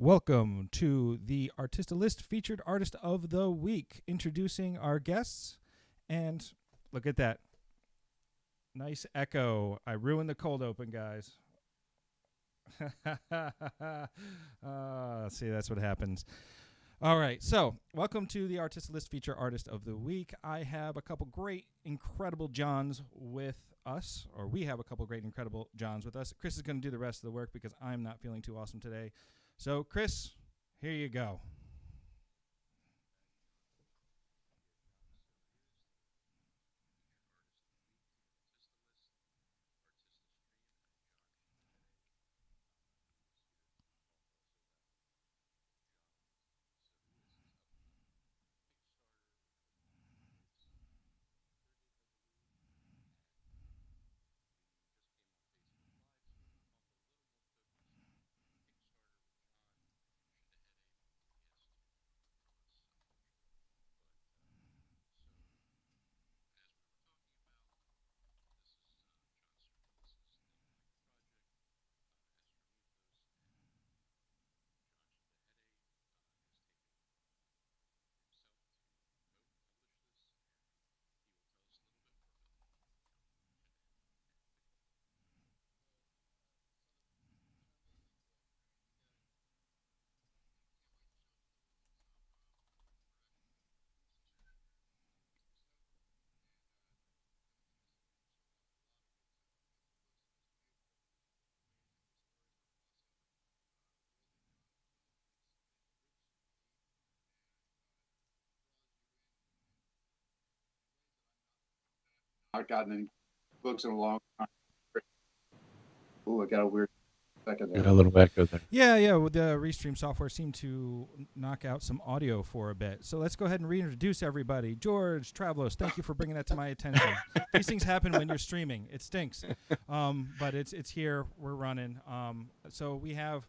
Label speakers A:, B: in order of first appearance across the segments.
A: Welcome to the Artista List Featured Artist of the Week. Introducing our guests. And look at that. Nice echo. I ruined the cold open, guys. See, that's what happens. All right, so welcome to the Artista List Feature Artist of the Week. I have a couple great, incredible Johns with us, or we have a couple great, incredible Johns with us. Chris is going to do the rest of the work because I'm not feeling too awesome today. So, Chris, here you go.
B: Not gotten any books in a long time. Oh, I got a weird second there.
C: Got a little echo there.
A: Yeah, well, the Restream software seemed to knock out some audio for a bit. So let's go ahead and reintroduce everybody. George Travelos, thank you for bringing that to my attention. These things happen when you're streaming. It stinks. But it's here. We're running. So we have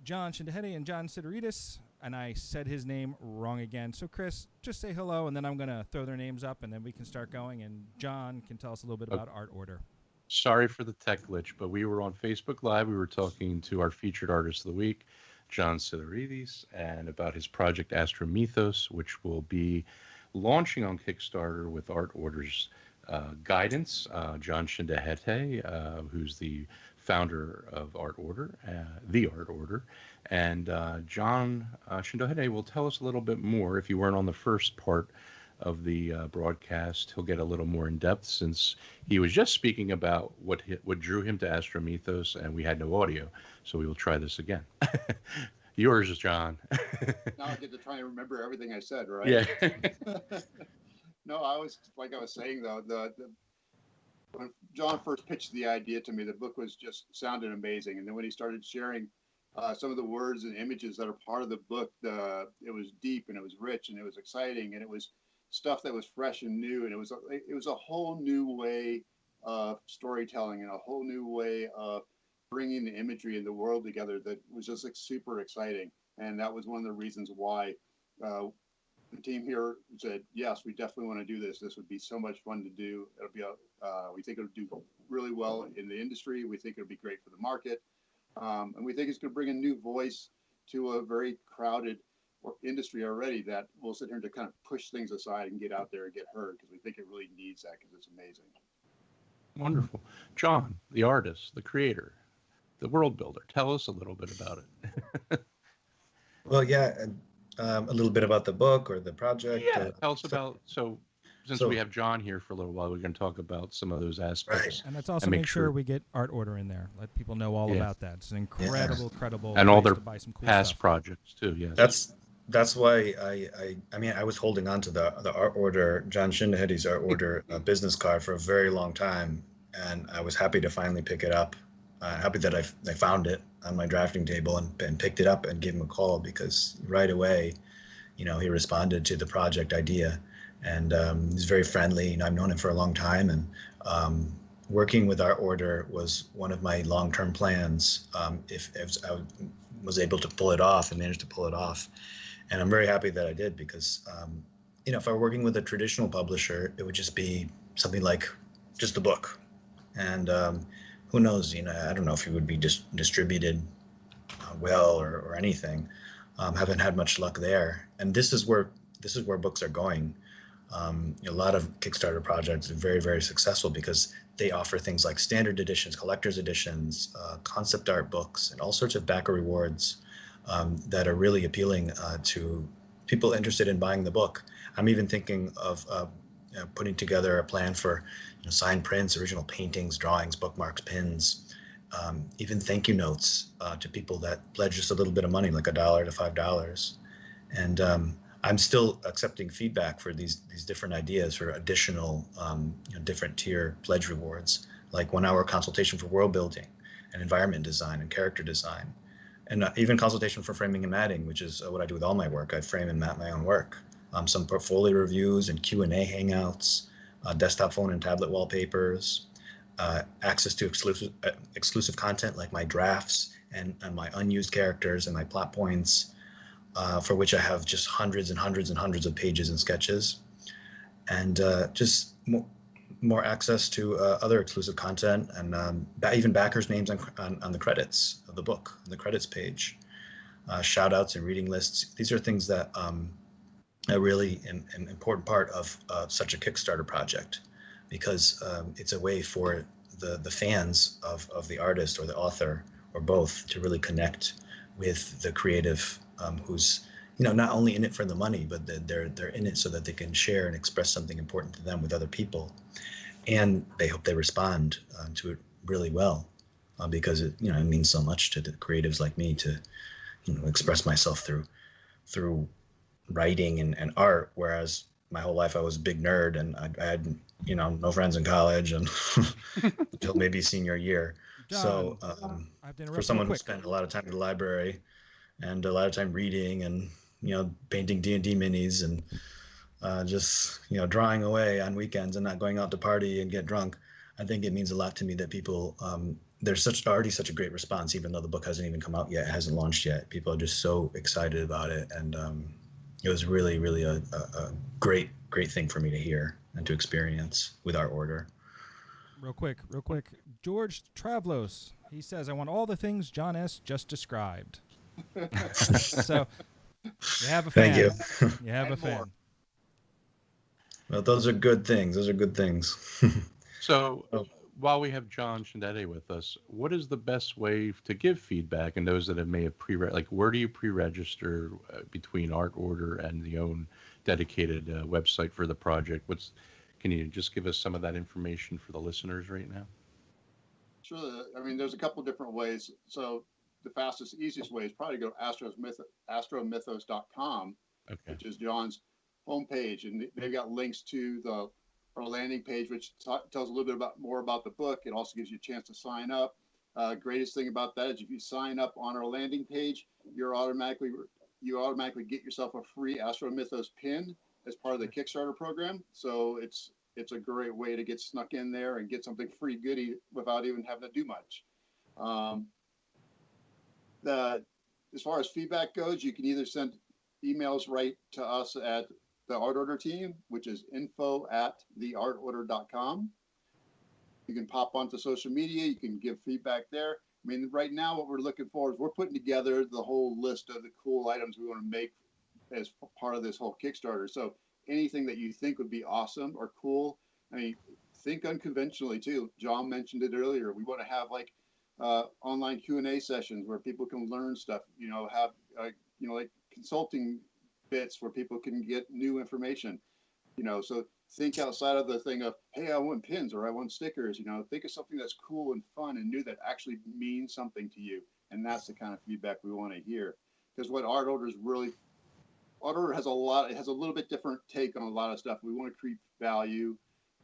A: Jon Schindehette and Jon Sideriadis, and I said his name wrong again. So, Chris, just say hello, and then I'm going to throw their names up, and then we can start going, and Jon can tell us a little bit about Art Order.
C: Sorry for the tech glitch, but we were on Facebook Live. We were talking to our featured artist of the week, Jon Sideriadis, and about his project Astromythos, which will be launching on Kickstarter with Art Order's guidance. Jon Schindehette, who's the founder of Art Order, the Art Order, and Jon Schindehette will tell us a little bit more. If you weren't on the first part of the broadcast, he'll get a little more in depth since he was just speaking about what drew him to Astromythos, and we had no audio, so we will try this again. Yours, Jon.
B: Now I get to try and remember everything I said, right?
C: Yeah.
B: No, I was saying though, when Jon first pitched the idea to me, the book was just sounded amazing, and then when he started sharing some of the words and images that are part of the book, it was deep and it was rich and it was exciting and it was stuff that was fresh and new, and it was a whole new way of storytelling and a whole new way of bringing the imagery and the world together that was just like super exciting. And that was one of the reasons why the team here said, yes, we definitely want to do this. This would be so much fun to do. It'll be we think it'll do really well in the industry. We think it'll be great for the market. And we think it's going to bring a new voice to a very crowded industry already that will sit here to kind of push things aside and get out there and get heard, because we think it really needs that, because it's amazing.
C: Wonderful. Jon, the artist, the creator, the world builder, tell us a little bit about it.
D: Well, yeah, a little bit about the book or the project.
C: Yeah, tell us about, since we have Jon here for a little while, we're going to talk about some of those aspects.
D: Right.
A: And let's also make sure we get Art Order in there. Let people know all about that. It's an incredible
C: and all their
A: to buy some cool
C: past
A: stuff.
C: projects too. Yes.
D: That's why I was holding on to the Art Order, Jon Shindehette's Art Order business card for a very long time, and I was happy to finally pick it up. Happy that I found it on my drafting table and picked it up and gave him a call, because right away, he responded to the project idea, and he's very friendly. I've known him for a long time, and working with Art Order was one of my long-term plans. If I was able to pull it off and managed to pull it off. And I'm very happy that I did, because, if I were working with a traditional publisher, it would just be something like just a book. And who knows, I don't know if it would be distributed well or anything. Haven't had much luck there, and this is where books are going. A lot of Kickstarter projects are very, very successful because they offer things like standard editions, collector's editions, concept art books, and all sorts of backer rewards that are really appealing to people interested in buying the book. I'm even thinking of putting together a plan for signed prints, original paintings, drawings, bookmarks, pins, even thank you notes to people that pledge just a little bit of money, like $1 to $5. And I'm still accepting feedback for these different ideas for additional different tier pledge rewards, like 1 hour consultation for world building and environment design and character design, and even consultation for framing and matting, which is what I do with all my work. I frame and mat my own work. Some portfolio reviews and Q&A hangouts, desktop phone and tablet wallpapers, access to exclusive content like my drafts and my unused characters and my plot points, for which I have just hundreds and hundreds and hundreds of pages and sketches, and just more access to other exclusive content, and even backers' names on the credits of the book, on the credits page, shout outs and reading lists. These are things that are really an important part of such a Kickstarter project, because it's a way for the fans of the artist or the author or both to really connect with the creative who's not only in it for the money, but they're in it so that they can share and express something important to them with other people, and they hope they respond to it really well, because it means so much to the creatives like me to express myself through writing and art, whereas my whole life I was a big nerd and I had no friends in college and until maybe senior year.
A: John,
D: So
A: I have to interrupt
D: for someone
A: real
D: who
A: quick.
D: spent a lot of time in the library and a lot of time reading and painting D&D minis and just drawing away on weekends and not going out to party and get drunk, I think it means a lot to me that people there's already such a great response, even though the book hasn't even come out yet, it hasn't launched yet. People are just so excited about it, and it was really, really a great thing for me to hear and to experience with our order.
A: Real quick. George Travlos, he says, I want all the things John S. just described. So you have a fan.
D: Thank you.
A: You have
B: And
A: a fan.
B: more.
D: Well, those are good things.
C: So while we have Jon Schindehette with us, what is the best way to give feedback? And those that may have where do you pre-register between Art Order and the own dedicated website for the project? Can you just give us some of that information for the listeners right now?
B: Sure. I mean, there's a couple different ways. So the fastest, easiest way is probably go to astromythos.com,
C: Okay.
B: which is John's homepage, and they've got links to our landing page, which tells a little bit more about the book. It also gives you a chance to sign up. Greatest thing about that is if you sign up on our landing page, you automatically get yourself a free Astromythos pin as part of the Kickstarter program. So it's a great way to get snuck in there and get something free goodie without even having to do much. As far as feedback goes, you can either send emails right to us at the Art Order team, which is info@theartorder.com. You can pop onto social media. You can give feedback there. I mean, right now what we're looking for is we're putting together the whole list of the cool items we want to make as part of this whole Kickstarter. So anything that you think would be awesome or cool, I mean, think unconventionally too. John mentioned it earlier. We want to have like online Q&A sessions where people can learn stuff, have, like consulting bits where people can get new information, so think outside of the thing of, hey, I want pins or I want stickers, think of something that's cool and fun and new that actually means something to you. And that's the kind of feedback we want to hear, because what Art Order has a little bit different take on a lot of stuff. We want to create value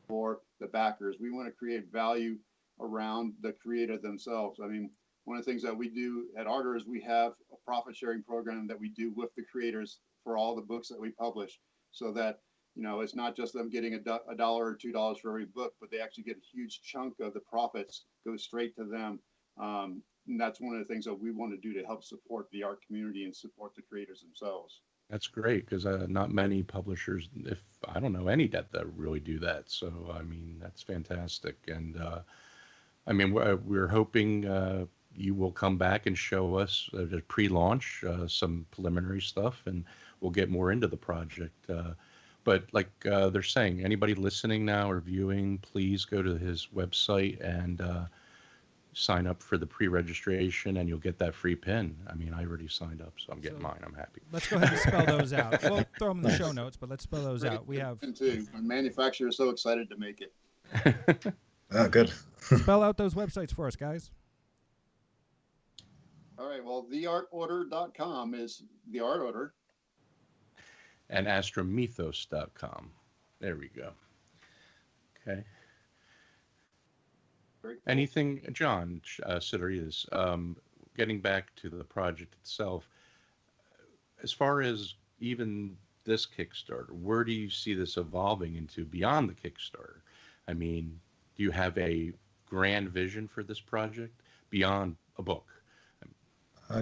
B: for the backers. We want to create value around the creator themselves. I mean, one of the things that we do at Art Order is we have a profit sharing program that we do with the creators for all the books that we publish, so that it's not just them getting $1 or $2 for every book, but they actually get a huge chunk of the profits go straight to them. And that's one of the things that we want to do to help support the art community and support the creators themselves.
C: That's great, because not many publishers, if I don't know any that really do that. So I mean, that's fantastic. And I mean, we're hoping you will come back and show us the pre-launch, some preliminary stuff, and we'll get more into the project. But like they're saying, anybody listening now or viewing, please go to his website and sign up for the pre-registration, and you'll get that free pin. I mean, I already signed up, so I'm getting mine. I'm happy.
A: Let's go ahead and spell those out. We'll throw them in the show notes, but let's spell those out. We have.
B: Too. My manufacturer is so excited to make it.
D: Oh, good.
A: Spell out those websites for us, guys.
B: All right. Well, theartorder.com is the art order.
C: And astromythos.com. There we go. Okay.
B: Very cool.
C: Anything, Jon Sideriadis, getting back to the project itself, as far as even this Kickstarter, where do you see this evolving into beyond the Kickstarter? I mean, do you have a grand vision for this project beyond a book?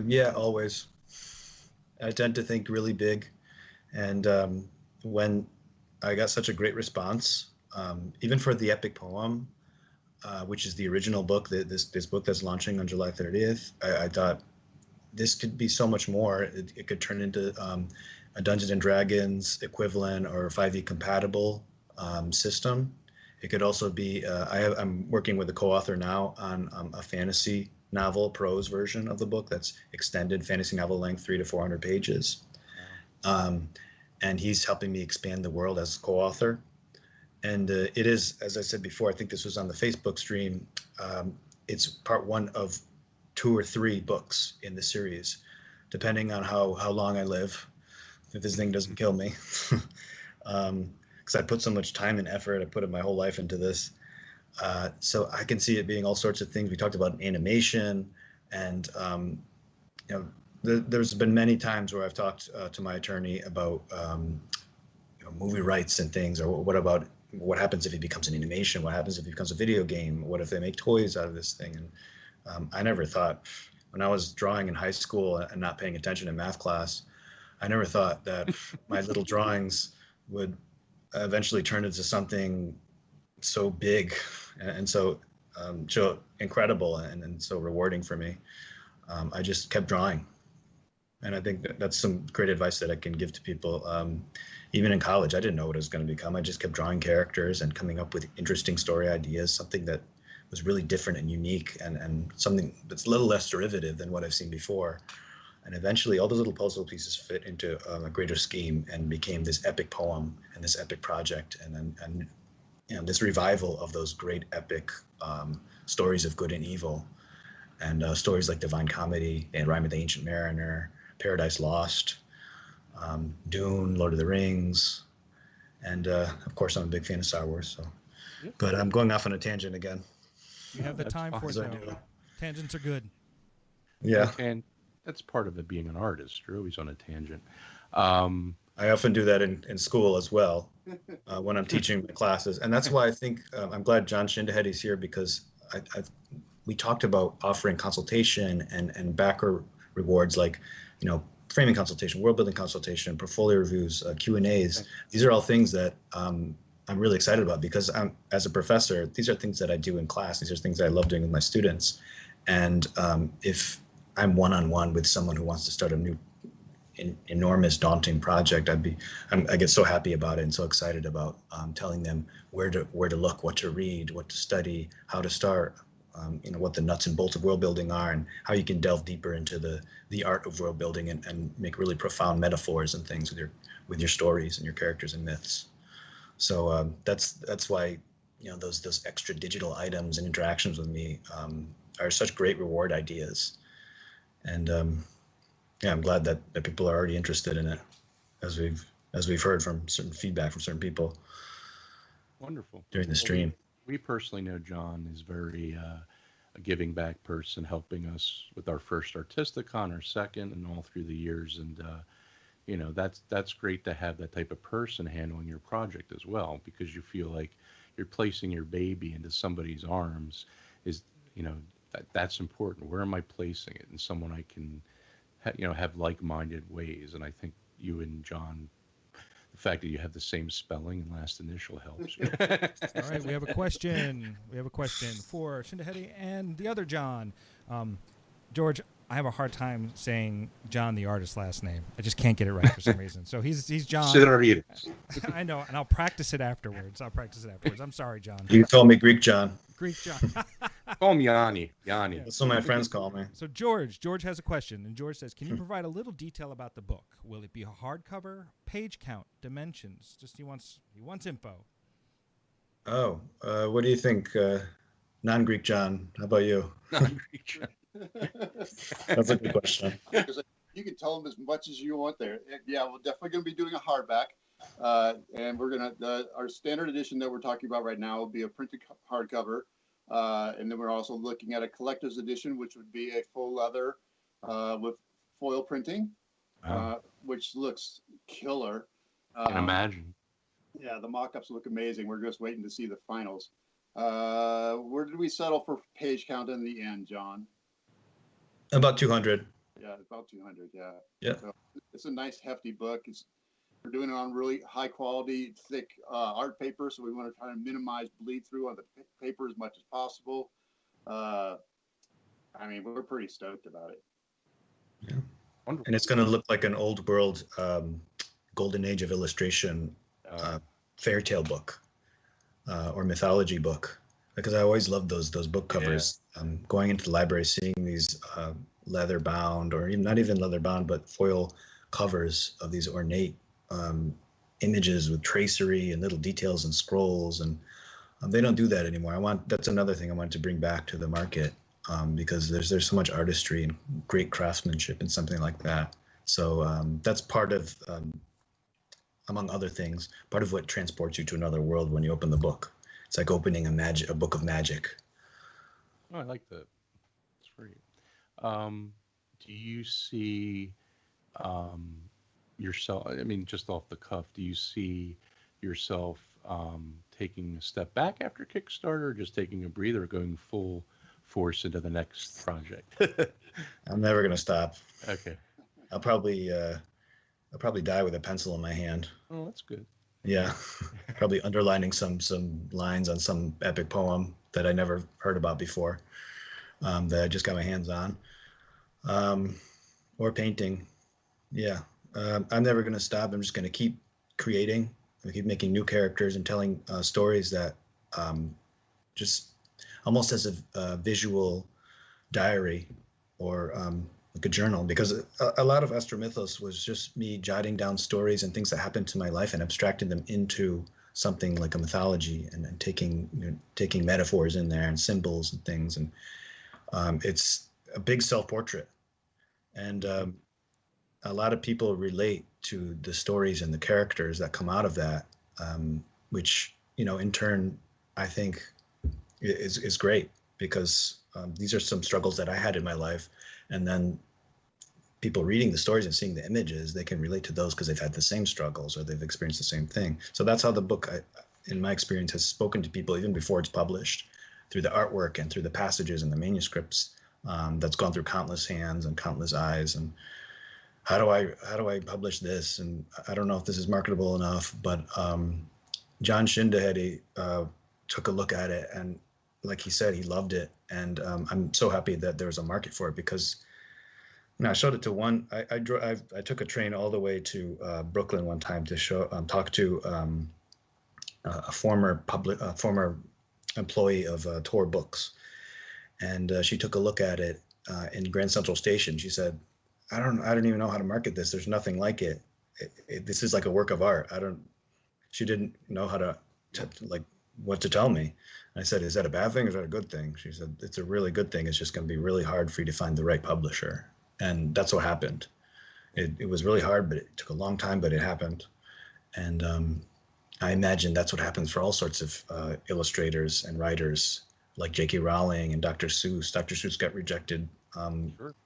D: Yeah, always. I tend to think really big. And when I got such a great response, even for the epic poem, which is the original book, this book that's launching on July 30th, I thought this could be so much more. It could turn into a Dungeons and Dragons equivalent or 5e compatible system. It could also be, I'm working with a co-author now on a fantasy novel prose version of the book that's extended fantasy novel length, 300 to 400 pages. And he's helping me expand the world as co-author. And it is, as I said before, I think this was on the Facebook stream, it's part one of 2 or 3 books in the series, depending on how long I live, if this thing doesn't kill me. Because I put so much time and effort, I put my whole life into this. So I can see it being all sorts of things. We talked about animation, and there's been many times where I've talked to my attorney about movie rights and things, or what happens if it becomes an animation? What happens if it becomes a video game? What if they make toys out of this thing? And I never thought, when I was drawing in high school and not paying attention in math class, I never thought that my little drawings would eventually turn into something so big and so incredible and so rewarding for me. I just kept drawing. And I think that's some great advice that I can give to people. Even in college, I didn't know what it was going to become. I just kept drawing characters and coming up with interesting story ideas, something that was really different and unique, and something that's a little less derivative than what I've seen before. And eventually all those little puzzle pieces fit into a greater scheme and became this epic poem and this epic project. And this revival of those great epic stories of good and evil, and stories like Divine Comedy and Rime of the Ancient Mariner, Paradise Lost, Dune, Lord of the Rings, and of course I'm a big fan of Star Wars. So, but I'm going off on a tangent again.
A: You have the time for it, though. Tangents are good.
D: Yeah,
C: and that's part of it being an artist. You're always on a tangent.
D: I often do that in school as well when I'm teaching my classes, and that's why I think I'm glad Jon Schindehette is here, because we talked about offering consultation and backer rewards, like framing consultation, world building consultation, portfolio reviews, Q&As. These are all things that I'm really excited about, because as a professor, these are things that I do in class. These are things that I love doing with my students. And if I'm one-on-one with someone who wants to start a new enormous, daunting project, I get so happy about it and so excited about telling them where to look, what to read, what to study, how to start, what the nuts and bolts of world building are, and how you can delve deeper into the art of world building and make really profound metaphors and things with your stories and your characters and myths. So that's why those extra digital items and interactions with me are such great reward ideas. And I'm glad that people are already interested in it, as we've heard from certain feedback from certain people.
C: Wonderful.
D: During the stream.
C: We personally know Jon is very a giving back person, helping us with our first Artisticon, our second, and all through the years. And that's great to have that type of person handling your project as well, because you feel like you're placing your baby into somebody's arms. That's important. Where am I placing it? And someone I can have like-minded ways. And I think you and Jon, the fact that you have the same spelling and last initial helps.
A: All right, we have a question. We have a question for Schindehette and the other Jon. George, I have a hard time saying John the artist's last name. I just can't get it right for some reason. So he's John.
C: Sideriradis.
A: I know, and I'll practice it afterwards. I'm sorry, John.
D: You call me Greek John.
A: Greek John.
C: Call him Yanni. Yanni.
A: Yeah.
D: That's what my friends call me.
A: So George has a question, and George says, "Can you provide a little detail about the book? Will it be a hardcover, page count, dimensions? Just he wants info."
D: Oh, what do you think, non-Greek John? How about you?
C: Non-Greek John.
D: That's a good question.
B: You can tell them as much as you want there. Yeah, we're definitely going to be doing a hardback. And we're going to, our standard edition that we're talking about right now will be a printed hardcover. And then we're also looking at a collector's edition, which would be a full leather with foil printing, which looks killer.
C: I can imagine.
B: Yeah, the mock-ups look amazing. We're just waiting to see the finals. Where did we settle for page count in the end, John?
D: About 200.
B: Yeah, about 200. Yeah.
D: Yeah.
B: So it's a nice, hefty book. We're doing it on really high quality, thick art paper. So we want to try to minimize bleed through on the paper as much as possible. I mean, we're pretty stoked about it.
D: Yeah. Wonderful. And it's going to look like an old world, golden age of illustration fairy tale book or mythology book. Because I always loved those book covers. Yeah. Going into the library, seeing these leather bound, or even not even leather bound, but foil covers of these ornate images with tracery and little details and scrolls, and they don't do that anymore. That's another thing I want to bring back to the market, because there's so much artistry and great craftsmanship in something like that. So that's part of, among other things, part of what transports you to another world when you open the book. It's like opening a book of magic.
C: Oh, I like that. It's great. Do you see yourself, I mean, just off the cuff, do you see yourself taking a step back after Kickstarter, or just taking a breather, or going full force into the next project?
D: I'm never going to stop.
C: Okay.
D: I'll probably die with a pencil in my hand.
C: Oh, that's good.
D: Yeah, probably underlining some lines on some epic poem that I never heard about before, that I just got my hands on, or painting. Yeah, I'm never going to stop. I'm just going to keep creating. I keep making new characters and telling stories that just almost as a visual diary, or like a journal, because a lot of Astromythos was just me jotting down stories and things that happened to my life and abstracting them into something like a mythology, and taking metaphors in there and symbols and things. And it's a big self-portrait. And a lot of people relate to the stories and the characters that come out of that, which, in turn, I think is great, because these are some struggles that I had in my life. And then people reading the stories and seeing the images, they can relate to those because they've had the same struggles or they've experienced the same thing. So that's how the book, in my experience, has spoken to people even before it's published, through the artwork and through the passages and the manuscripts, that's gone through countless hands and countless eyes. And how do I publish this? And I don't know if this is marketable enough, but Jon Schindehette took a look at it, and like he said, he loved it. And I'm so happy that there was a market for it, because I showed it to one. I took a train all the way to Brooklyn one time to talk to a former employee of Tor Books, and she took a look at it in Grand Central Station. She said, "I don't even know how to market this. There's nothing like it. This is like a work of art." She didn't know how to what to tell me. I said, "Is that a bad thing or is that a good thing?" She said, "It's a really good thing. It's just going to be really hard for you to find the right publisher." And that's what happened. It was really hard, but it took a long time, but it happened. And I imagine that's what happens for all sorts of illustrators and writers, like J.K. Rowling and Dr. Seuss. Dr. Seuss got rejected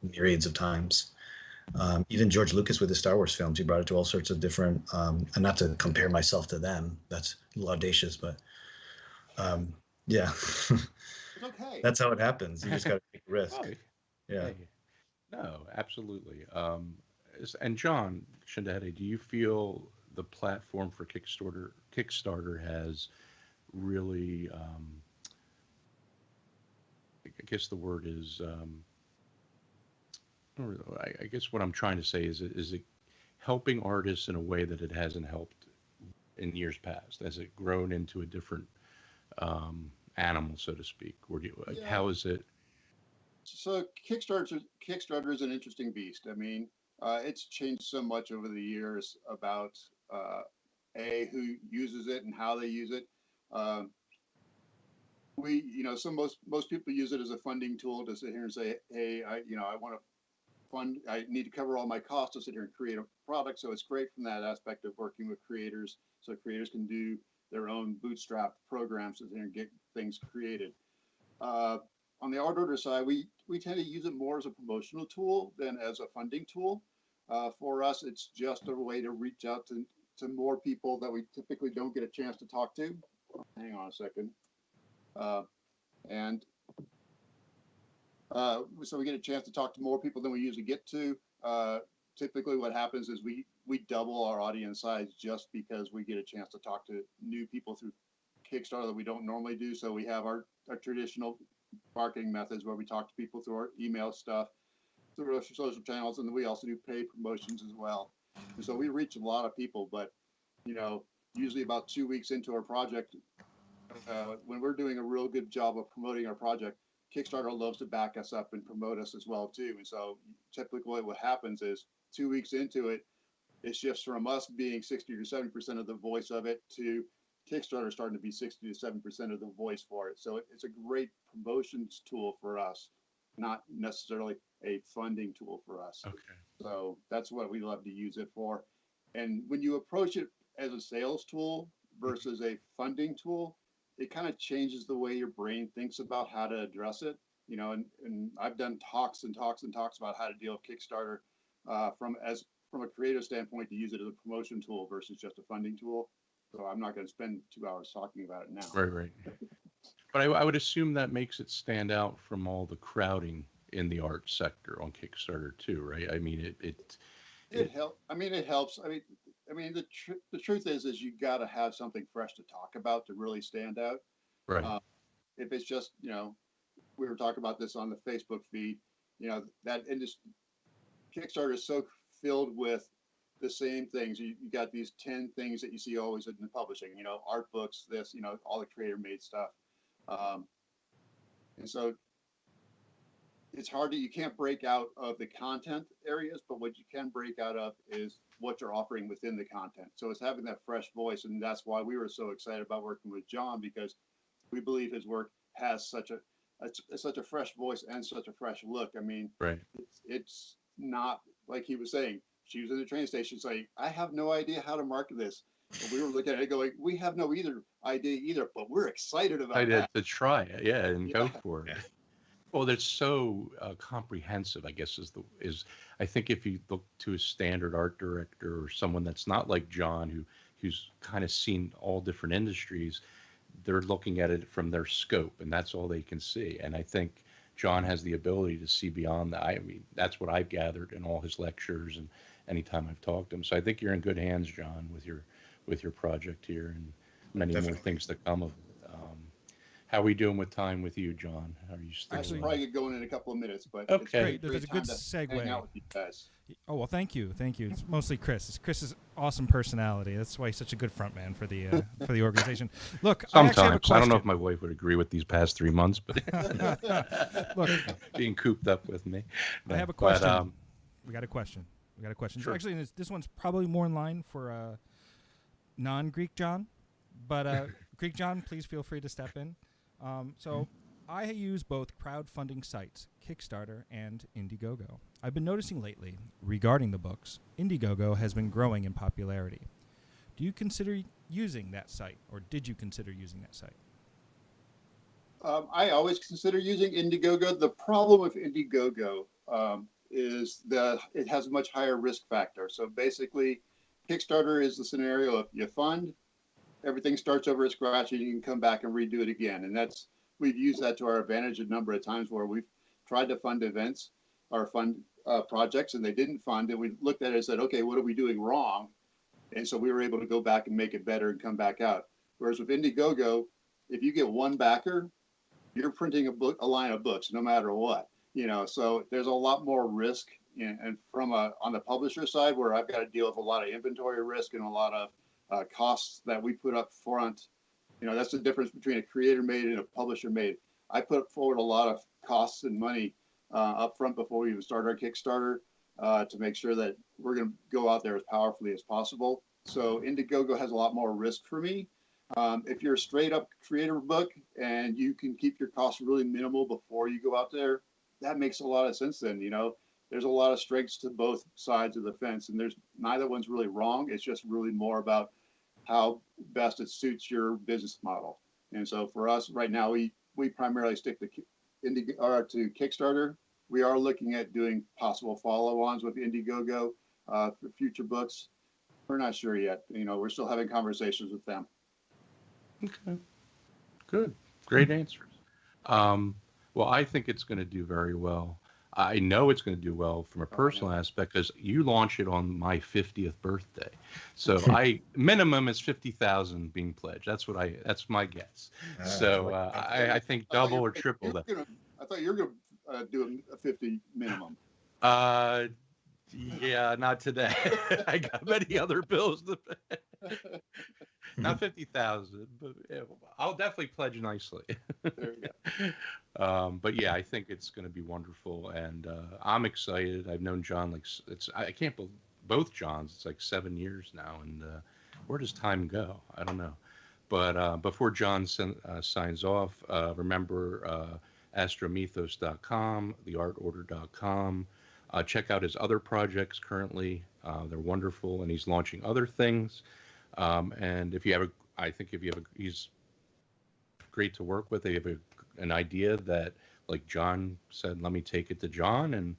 D: myriads of times. Even George Lucas with the Star Wars films, he brought it to all sorts of different, and not to compare myself to them, that's a little audacious, but yeah.
B: It's okay.
D: That's how it happens. You just got to take a risk.
C: Oh,
D: Yeah.
C: hey. No, absolutely. And Jon Schindehette, do you feel the platform for Kickstarter has really, I guess the word is, I guess what I'm trying to say is it helping artists in a way that it hasn't helped in years past? Has it grown into a different animal, so to speak? Or
B: Yeah.
C: how is it?
B: So Kickstarter is an interesting beast. I mean, it's changed so much over the years about who uses it and how they use it. Um, so most people use it as a funding tool to sit here and say, hey, I want to fund. I need to cover all my costs to sit here and create a product. So it's great from that aspect of working with creators, so creators can do their own bootstrap programs to sit here and get things created. Uh, on the art order side, we tend to use it more as a promotional tool than as a funding tool. For us, it's just a way to reach out to more people that we typically don't get a chance to talk to. Hang on a second. Uh, and so we get a chance to talk to more people than we usually get to. Typically, what happens is we double our audience size just because we get a chance to talk to new people through Kickstarter that we don't normally do. So we have our traditional marketing methods where we talk to people through our email stuff, through our social channels, and then we also do paid promotions as well. And so we reach a lot of people, but usually about 2 weeks into our project, when we're doing a real good job of promoting our project, Kickstarter loves to back us up and promote us as well too. And so typically what happens is 2 weeks into it, it shifts from us being 60 to 70% of the voice of it to Kickstarter starting to be 60 to 7% of the voice for it. So it's a great promotions tool for us, not necessarily a funding tool for us.
C: Okay.
B: So that's what we love to use it for. And when you approach it as a sales tool versus a funding tool, it kind of changes the way your brain thinks about how to address it. And I've done talks and talks and talks about how to deal with Kickstarter from a creative standpoint, to use it as a promotion tool versus just a funding tool. So I'm not going to spend 2 hours talking about it now.
C: Right. But I would assume that makes it stand out from all the crowding in the art sector on Kickstarter too, right? I mean,
B: it helps. I mean, it helps. I mean, the truth is you got to have something fresh to talk about to really stand out.
C: right.
B: If it's just, we were talking about this on the Facebook feed, that industry, Kickstarter is so filled with the same things. You got these 10 things that you see always in the publishing, art books, this, all the creator made stuff. And so it's hard you can't break out of the content areas, but what you can break out of is what you're offering within the content. So it's having that fresh voice. And that's why we were so excited about working with Jon, because we believe his work has such a fresh voice and such a fresh look. I mean,
C: Right.
B: It's not like he was saying. She was in the train station saying, I have no idea how to market this. And we were looking at it going, we have no idea either, but we're excited about that.
C: To try it, yeah, and
B: Yeah.
C: go for it.
D: Yeah.
C: Well, that's so comprehensive, I guess, is I think if you look to a standard art director or someone that's not like Jon, who's kind of seen all different industries, they're looking at it from their scope, and that's all they can see. And I think Jon has the ability to see beyond that. I mean, that's what I've gathered in all his lectures and anytime I've talked to him. So I think you're in good hands, Jon, with your project here, and many
D: Definitely.
C: more things to come of it. How are we doing with time with you, Jon? Are you still?
B: Actually, probably get going in a couple of minutes, but
C: Okay.
B: it's
A: Great.
B: great
A: There's a good
B: time to hang
A: segue.
B: out with you guys.
A: Oh, well, thank you. It's mostly Chris. It's Chris's awesome personality. That's why he's such a good front man for the organization. Look, I actually have a
C: Sometimes I don't know if
A: question.
C: my wife would agree with these past 3 months, but
A: Look,
C: being cooped up with me.
A: I have a
C: But,
A: question. We got a question.
C: Sure.
A: Actually, this one's probably more in line for non-Greek Jon, but Greek Jon, please feel free to step in. So I use both crowdfunding sites, Kickstarter and Indiegogo. I've been noticing lately, regarding the books, Indiegogo has been growing in popularity. Do you consider using that site, or did you consider using that site?
B: I always consider using Indiegogo. The problem with Indiegogo is that it has a much higher risk factor. So basically, Kickstarter is the scenario of you fund, everything starts over at scratch, and you can come back and redo it again. And we've used that to our advantage a number of times where we've tried to fund events or fund projects and they didn't fund. And we looked at it and said, okay, what are we doing wrong? And so we were able to go back and make it better and come back out. Whereas with Indiegogo, if you get one backer, you're printing a line of books no matter what. So there's a lot more risk, and from on the publisher side, where I've got to deal with a lot of inventory risk and a lot of costs that we put up front. That's the difference between a creator made and a publisher made. I put forward a lot of costs and money up front before we even start our Kickstarter to make sure that we're going to go out there as powerfully as possible. So Indiegogo has a lot more risk for me. If you're a straight up creator book and you can keep your costs really minimal before you go out there, that makes a lot of sense then. There's a lot of strengths to both sides of the fence, and there's neither one's really wrong. It's just really more about how best it suits your business model. And so for us right now, we primarily stick to Kickstarter. We are looking at doing possible follow-ons with Indiegogo for future books. We're not sure yet. We're still having conversations with them.
C: Okay. Good. Great answers. Well, I think it's going to do very well. I know it's going to do well from a personal aspect because you launch it on my 50th birthday. So minimum is 50,000 being pledged. That's my guess. I think double or triple that.
B: I thought you were going to do a 50 minimum.
C: Yeah, not today. I got many other bills to pay. Not 50,000, but I'll definitely pledge nicely.
B: There you go.
C: But yeah, I think it's going to be wonderful, and I'm excited. I've known Jon I can't believe both Jons. It's like 7 years now, and where does time go? I don't know. But before Jon signs off, remember Astromythos.com, theartorder.com. Check out his other projects currently. They're wonderful, and he's launching other things. And he's great to work with. They have an idea that, like Jon said, let me take it to Jon and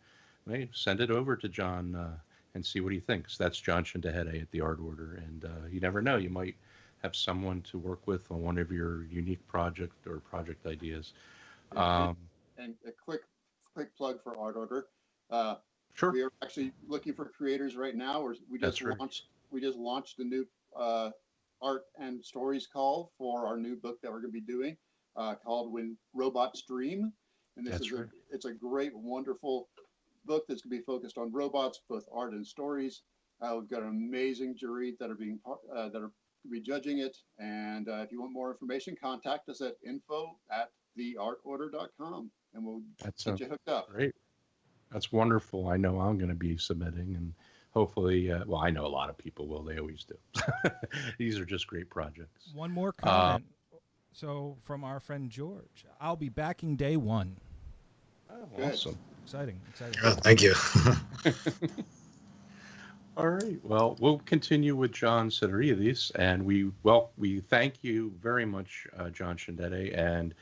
C: send it over to Jon and see what he thinks. That's Jon Schindehette at the Art Order. And you never know, you might have someone to work with on one of your unique project ideas.
B: And a quick plug for Art Order.
C: Sure.
B: We are actually looking for creators right now. We just launched a new art and stories call for our new book that we're going to be doing called When Robots Dream. And it's a great, wonderful book that's going to be focused on robots, both art and stories. We've got an amazing jury that are going to be judging it. And if you want more information, contact us at info@theartorder.com and we'll get you hooked up.
C: Great. That's wonderful. I know I'm going to be submitting, and hopefully, I know a lot of people will. They always do. These are just great projects.
A: One more comment. So from our friend George, I'll be backing day one.
C: Oh, awesome.
A: Exciting.
D: Oh, thank you.
C: All right. Well, we'll continue with Jon Sideriadis, and we thank you very much, Jon Schindehette, and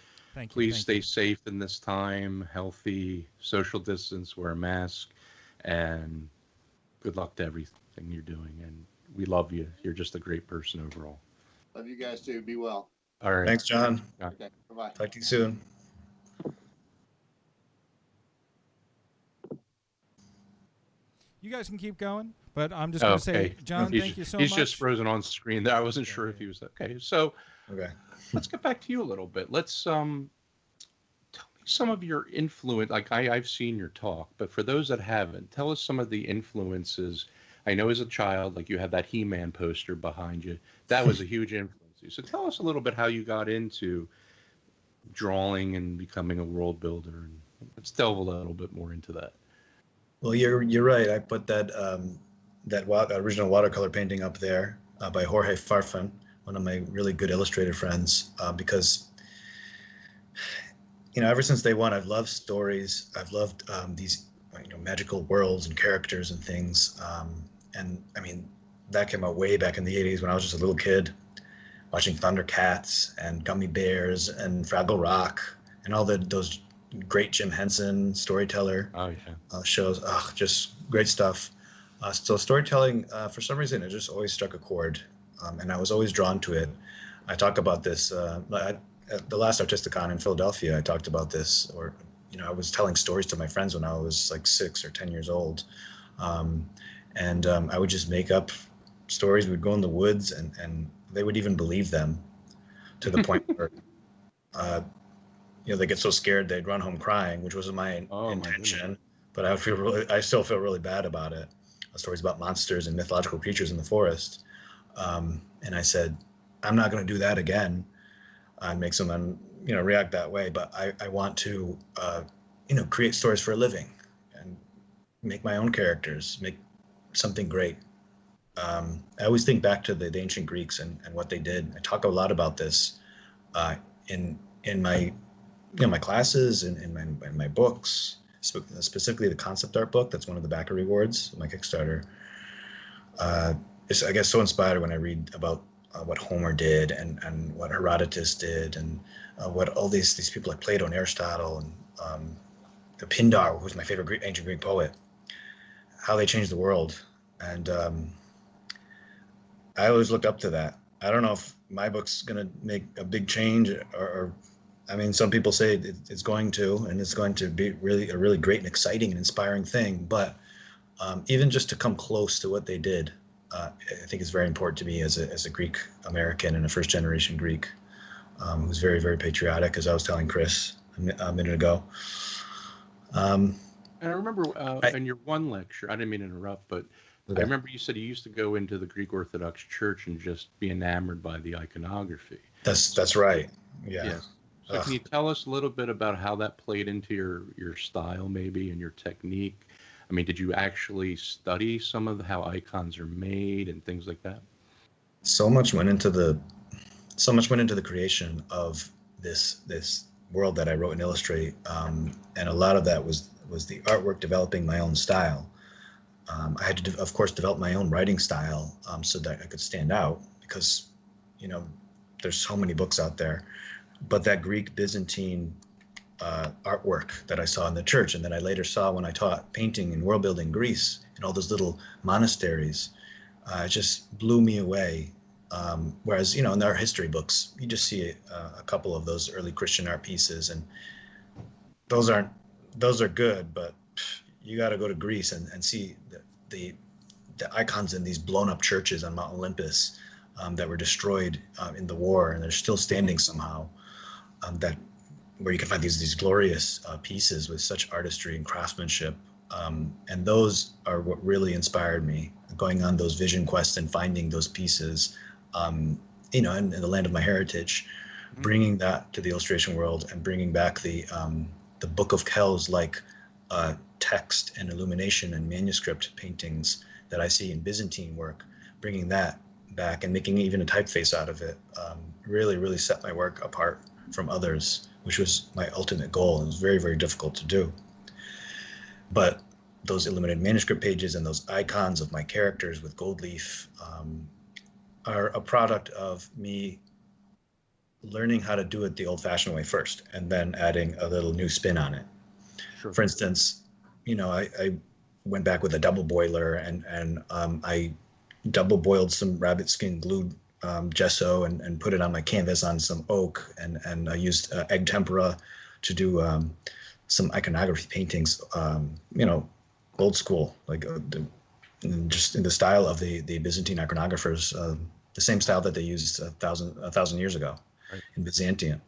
C: please stay safe in this time, healthy, social distance, wear a mask, and good luck to everything you're doing. And we love you. You're just a great person overall.
B: Love you guys too. Be well.
C: All right.
D: Thanks, Jon.
B: Okay. Bye-bye.
D: Talk to you soon.
A: You guys can keep going, but I'm just going to say, Jon, thank you so much.
C: He's just frozen on screen there. I wasn't sure if he was okay. So let's get back to you a little bit. Let's tell me some of your influence. Like I've seen your talk, but for those that haven't, tell us some of the influences. I know as a child, like you have that He-Man poster behind you. That was a huge influence. So tell us a little bit how you got into drawing and becoming a world builder. And let's delve a little bit more into that.
D: Well, you're right. I put that original watercolor painting up there by Jorge Farfan, one of my really good illustrator friends, because ever since day one, I've loved stories. I've loved these magical worlds and characters and things. And I mean, that came out way back in the 80s when I was just a little kid, watching Thundercats and Gummy Bears and Fraggle Rock and all those great Jim Henson storyteller shows. Just great stuff. So storytelling, for some reason, it just always struck a chord, and I was always drawn to it. I talk about this at the last Artisticon in Philadelphia. I talked about this, or I was telling stories to my friends when I was like 6 or 10 years old, and I would just make up stories. We'd go in the woods, and they would even believe them, to the point where they get so scared they'd run home crying, which wasn't my
C: Oh, my
D: intention.
C: goodness.
D: But I still feel really bad about it. Stories about monsters and mythological creatures in the forest. And I said, I'm not going to do that again and make someone, react that way. But I want to, create stories for a living and make my own characters, make something great. I always think back to the ancient Greeks and what they did. I talk a lot about this in my my classes and in my books, specifically the concept art book. That's one of the backer rewards of my Kickstarter. It's, I guess, so inspired when I read about what Homer did and what Herodotus did and what all these people like Plato and Aristotle and Pindar, who's my favorite ancient Greek poet, how they changed the world. And I always look up to that. I don't know if my book's going to make a big change or I mean, some people say it's going to, and it's going to be a really great and exciting and inspiring thing. But even just to come close to what they did, I think is very important to me as a Greek American and a first generation Greek who's very, very patriotic, as I was telling Chris a minute ago.
C: And I remember in your one lecture, I didn't mean to interrupt, but okay. I remember you said you used to go into the Greek Orthodox Church and just be enamored by the iconography.
D: That's right. Yeah.
C: Yes. So can you tell us a little bit about how that played into your style, maybe, and your technique? I mean, did you actually study some of how icons are made and things like that?
D: So much went into the creation of this world that I wrote and illustrate, and a lot of that was the artwork, developing my own style. I had to, of course, develop my own writing style so that I could stand out, because there's so many books out there. But that Greek Byzantine artwork that I saw in the church, and that I later saw when I taught painting and world building in Greece and all those little monasteries, it just blew me away. Whereas, in our history books, you just see a couple of those early Christian art pieces, and those are good, but you got to go to Greece and see the icons in these blown up churches on Mount Olympus that were destroyed in the war, and they're still standing somehow. Where you can find these glorious pieces with such artistry and craftsmanship, and those are what really inspired me, going on those vision quests and finding those pieces, in the land of my heritage, bringing that to the illustration world and bringing back the Book of Kells like text and illumination and manuscript paintings that I see in Byzantine work, bringing that back and making even a typeface out of it, really set my work apart from others, which was my ultimate goal, and it was very, very difficult to do. But those illuminated manuscript pages and those icons of my characters with gold leaf are a product of me learning how to do it the old-fashioned way first, and then adding a little new spin on it. Sure. For instance, I went back with a double boiler, and I double boiled some rabbit skin glued gesso and put it on my canvas on some oak, and I used egg tempera to do some iconography paintings, old school, like just in the style of the Byzantine iconographers, the same style that they used a thousand years ago, right, in Byzantium.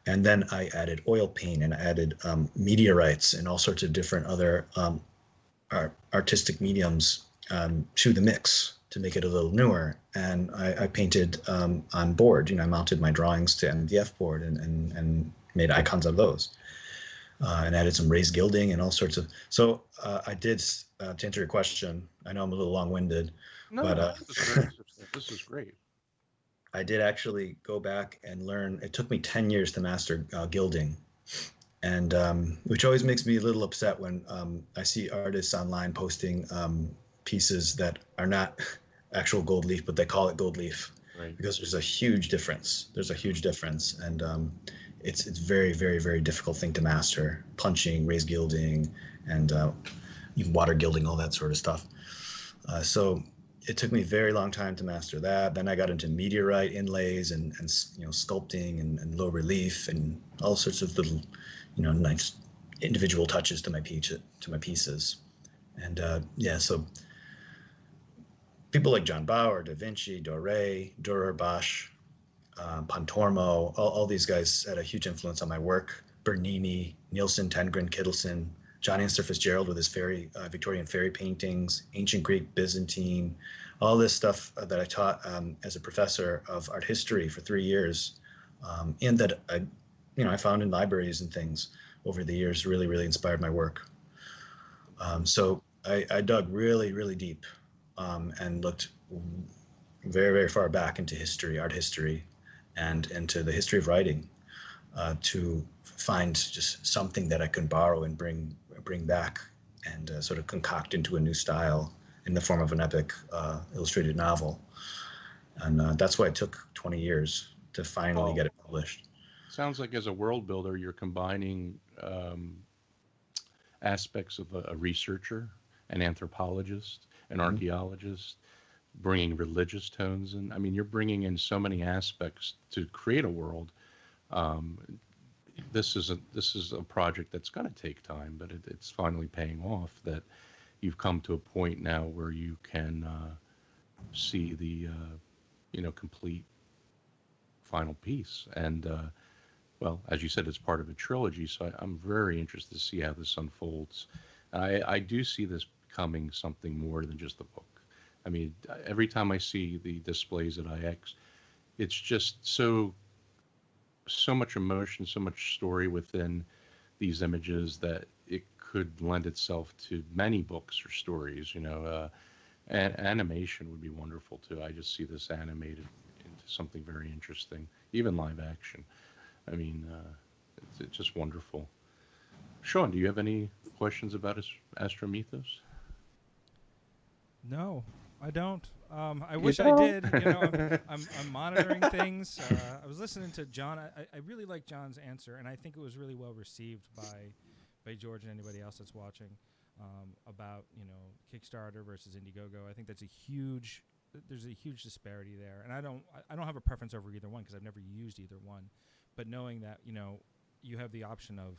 D: And then I added oil paint, and I added meteorites and all sorts of different other artistic mediums to the mix to make it a little newer. And I painted on board. I mounted my drawings to MDF board and made icons of those, and added some raised gilding and all sorts of. So I did, to answer your question, I know I'm a little long-winded, but
C: this is great.
D: I did actually go back and learn. It took me 10 years to master gilding, and which always makes me a little upset when I see artists online posting pieces that are not actual gold leaf, but they call it gold leaf, right, because there's a huge difference. And it's very, very, very difficult thing to master: punching, raised gilding, and even water gilding, all that sort of stuff. So it took me a very long time to master that. Then I got into meteorite inlays and sculpting and low relief and all sorts of little nice individual touches to my pieces. And so people like John Bauer, Da Vinci, Doré, Durer, Bosch, Pontormo, all these guys had a huge influence on my work. Bernini, Nielsen, Tengren, Kittelsen, John Anster Fitzgerald with his Victorian fairy paintings, ancient Greek, Byzantine, all this stuff that I taught as a professor of art history for 3 years, and that I found in libraries and things over the years really, really inspired my work. So I dug really, really deep and looked very, very far back into history, art history, and into the history of writing to find just something that I can borrow and bring back and sort of concoct into a new style in the form of an epic illustrated novel. And that's why it took 20 years to finally get it published.
C: Sounds like as a world builder, you're combining aspects of a researcher, an anthropologist, an archaeologist, bringing religious tones in. I mean, you're bringing in so many aspects to create a world. This is a project that's going to take time, but it's finally paying off. That you've come to a point now where you can see the complete final piece. And well, as you said, it's part of a trilogy, so I'm very interested to see how this unfolds. I do see this becoming something more than just a book. I mean, every time I see the displays at IX, it's just so much emotion, so much story within these images that it could lend itself to many books or stories. And animation would be wonderful too. I just see this animated into something very interesting, even live action. I mean, it's just wonderful. Sean, do you have any questions about Astromythos?
A: No, I don't. I wish I did. I'm monitoring things. I was listening to Jon. I really like Jon's answer, and I think it was really well received by George and anybody else that's watching about Kickstarter versus Indiegogo. I think there's a huge disparity there, and I don't have a preference over either one because I've never used either one. But knowing that you have the option of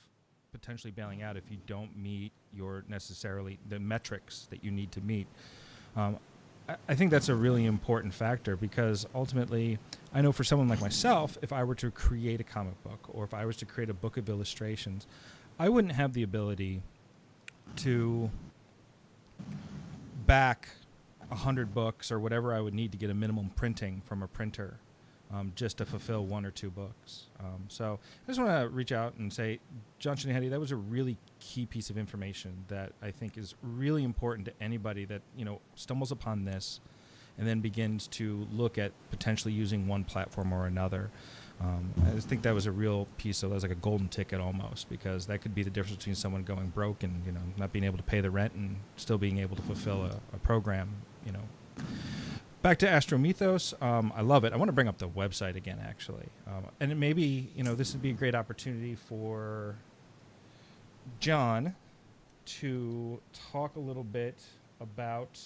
A: potentially bailing out if you don't meet the metrics that you need to meet. I think that's a really important factor because ultimately, I know for someone like myself, if I were to create a comic book or if I was to create a book of illustrations, I wouldn't have the ability to back 100 books or whatever I would need to get a minimum printing from a printer just to fulfill 1 or 2 books. So I just want to reach out and say, Jon Schindehette, that was a really key piece of information that I think is really important to anybody that stumbles upon this and then begins to look at potentially using one platform or another. I just think that was a real piece of, that was like a golden ticket almost, because that could be the difference between someone going broke and not being able to pay the rent and still being able to fulfill a program. Back to Astromythos, I love it. I want to bring up the website again, actually, and it maybe this would be a great opportunity for Jon to talk a little bit about.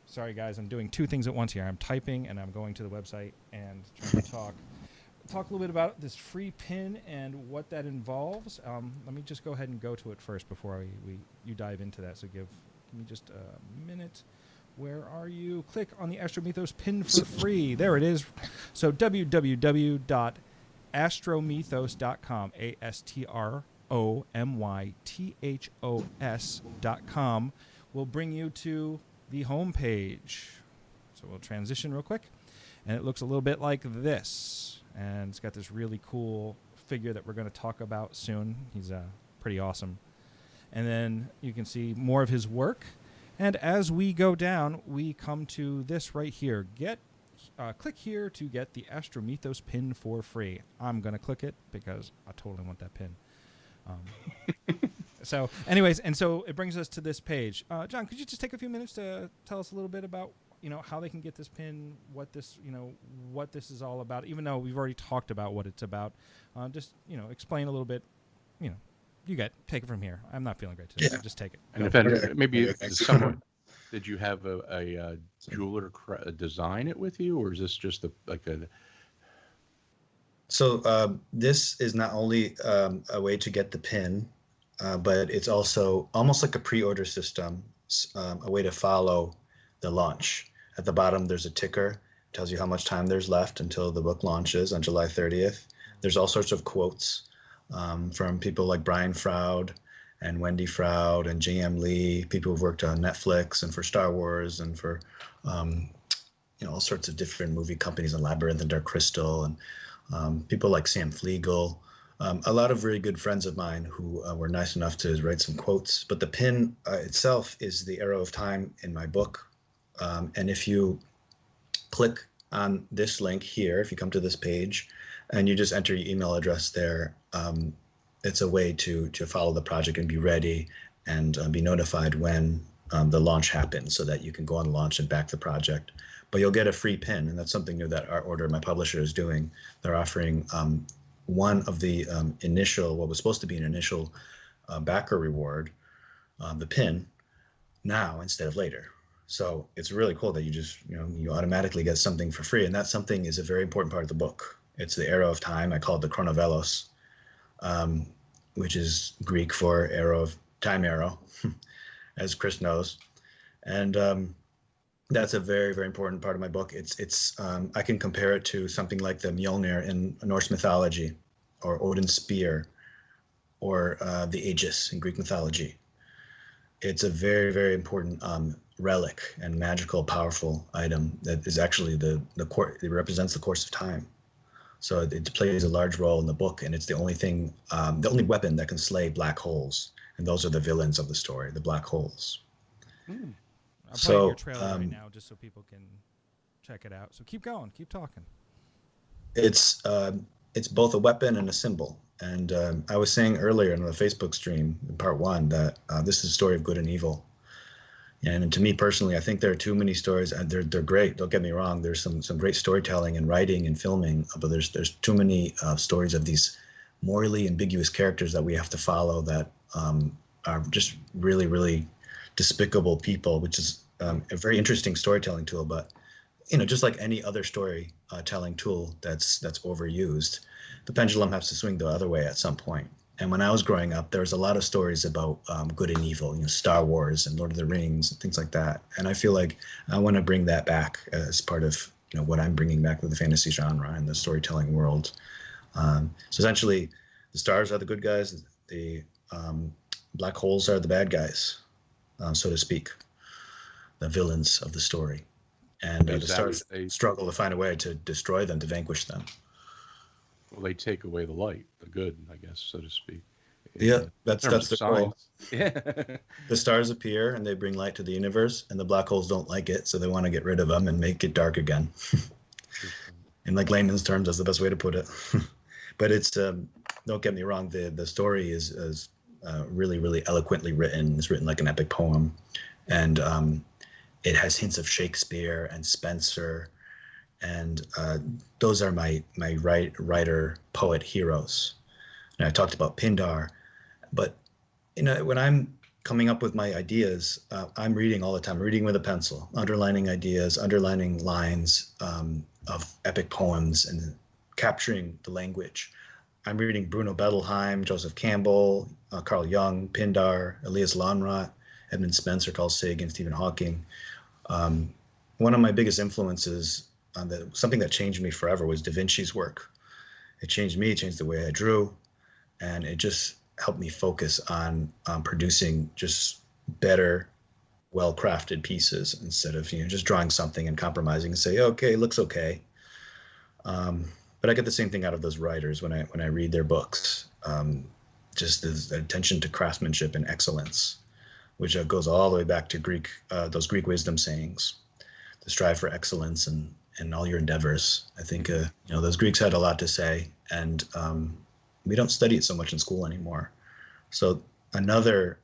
A: Sorry, guys, I'm doing 2 things at once here. I'm typing and I'm going to the website and trying to talk a little bit about this free pin and what that involves. Let me just go ahead and go to it first before you dive into that. So give me just a minute. Where are you? Click on the Astromythos pin for free. There it is. So www.astromythos.com, astromythos.com will bring you to the home page. So we'll transition real quick. And it looks a little bit like this. And it's got this really cool figure that we're going to talk about soon. He's pretty awesome. And then you can see more of his work. And as we go down, we come to this right here. Click here to get the Astromythos pin for free. I'm going to click it because I totally want that pin. So anyways, and so it brings us to this page. Jon, could you just take a few minutes to tell us a little bit about, how they can get this pin, what this is all about, even though we've already talked about what it's about. Just, explain a little bit, take it from here. I'm not feeling great today, so just take it.
C: And if maybe someone, did you have a jeweler design it with you, or is this just
D: So this is not only a way to get the pin, but it's also almost like a pre-order system, a way to follow the launch. At the bottom, there's a ticker, tells you how much time there's left until the book launches on July 30th. There's all sorts of quotes from people like Brian Froud and Wendy Froud and J.M. Lee, people who've worked on Netflix and for Star Wars and for all sorts of different movie companies and Labyrinth and Dark Crystal, and people like Sam Flegel. A lot of really good friends of mine who were nice enough to write some quotes. But the pin itself is the arrow of time in my book. And if you click on this link here, if you come to this page and you just enter your email address there, it's a way to follow the project and be ready and be notified when the launch happens, so that you can go on launch and back the project. But you'll get a free pin, and that's something new that Art Order, my publisher, is doing. They're offering one of the what was supposed to be an initial backer reward, the pin, now instead of later. So it's really cool that you automatically get something for free, and that something is a very important part of the book. It's the arrow of time. I call it the chronovelos, which is Greek for time arrow, as Chris knows. And that's a very, very important part of my book. I can compare it to something like the Mjolnir in Norse mythology, or Odin's spear, or the Aegis in Greek mythology. It's a very, very important relic and magical, powerful item that is actually it represents the course of time. So it plays a large role in the book, and it's the only thing, the only weapon that can slay black holes. And those are the villains of the story, the black holes.
A: I'll play your trailer right now just so people can check it out. So keep going, keep talking.
D: It's both a weapon and a symbol. And I was saying earlier in the Facebook stream in part 1 that this is a story of good and evil. And to me personally, I think there are too many stories. They're great. Don't get me wrong. There's some great storytelling and writing and filming, but there's too many stories of these morally ambiguous characters that we have to follow that are just really, really despicable people, which is a very interesting storytelling tool. But just like any other storytelling tool that's overused, the pendulum has to swing the other way at some point. And when I was growing up, there was a lot of stories about good and evil, Star Wars and Lord of the Rings and things like that. And I feel like I want to bring that back as part of what I'm bringing back with the fantasy genre and the storytelling world. So essentially, the stars are the good guys, the black holes are the bad guys, so to speak, the villains of the story. And the stars struggle to find a way to destroy them, to vanquish them.
C: Well, they take away the light, the good, I guess, so to speak.
D: Yeah, that's the goal.
C: Yeah.
D: The stars appear and they bring light to the universe, and the black holes don't like it, so they want to get rid of them and make it dark again. In like layman's terms, that's the best way to put it. But it's don't get me wrong, the story is really, really eloquently written. It's written like an epic poem, and it has hints of Shakespeare and Spencer. And those are my writer poet heroes. And I talked about Pindar, but when I'm coming up with my ideas, I'm reading all the time, reading with a pencil, underlining ideas, underlining lines of epic poems, and capturing the language. I'm reading Bruno Bettelheim, Joseph Campbell, Carl Jung, Pindar, Elias Lönnrot, Edmund Spencer, Carl Sagan, Stephen Hawking. One of my biggest influences, something that changed me forever, was Da Vinci's work. It changed me, it changed the way I drew, and it just helped me focus on producing just better, well-crafted pieces instead of just drawing something and compromising and say, okay, it looks okay. But I get the same thing out of those writers when I read their books. Just the attention to craftsmanship and excellence, which goes all the way back to those Greek wisdom sayings, to strive for excellence and all your endeavors. I think those Greeks had a lot to say, and we don't study it so much in school anymore. So another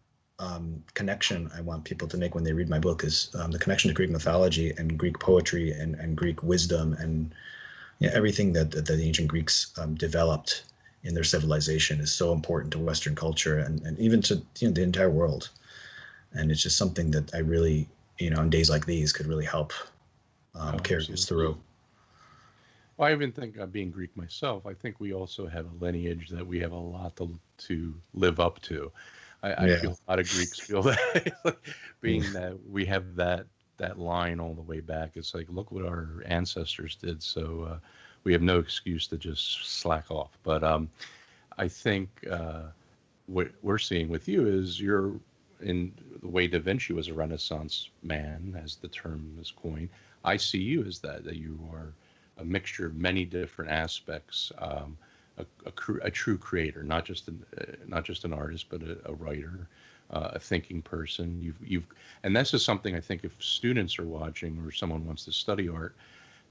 D: connection I want people to make when they read my book is the connection to Greek mythology and Greek poetry and Greek wisdom and everything that the ancient Greeks developed in their civilization is so important to Western culture and even to the entire world. And it's just something that I really, on days like these, could really help carry us through.
C: Well, I even think, being Greek myself, I think we also have a lineage that we have a lot to live up to. I feel a lot of Greeks feel that, being that we have that that line all the way back. It's like, look what our ancestors did. So we have no excuse to just slack off. But I think what we're seeing with you is you're in the way Da Vinci was a Renaissance man, as the term is coined. I see you as that you are a mixture of many different aspects, a true creator, not just an artist, but a writer, a thinking person. And this is something I think if students are watching or someone wants to study art,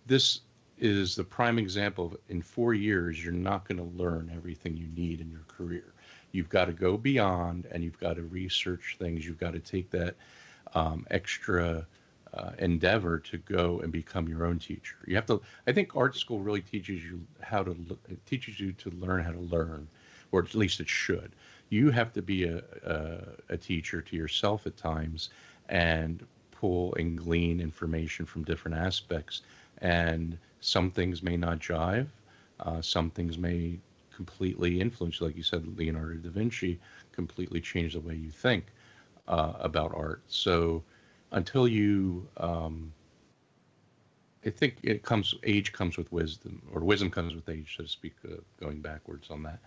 C: this is the prime example of in 4 years, you're not going to learn everything you need in your career. You've got to go beyond and you've got to research things. You've got to take that extra endeavor to go and become your own teacher. You have to. I think art school really teaches you to learn how to learn, or at least it should. You have to be a teacher to yourself at times and pull and glean information from different aspects. And some things may not jive. Some things may completely influence, like you said, Leonardo da Vinci completely changed the way you think about art. So until you, I think age comes with wisdom, or wisdom comes with age, so to speak, going backwards on that.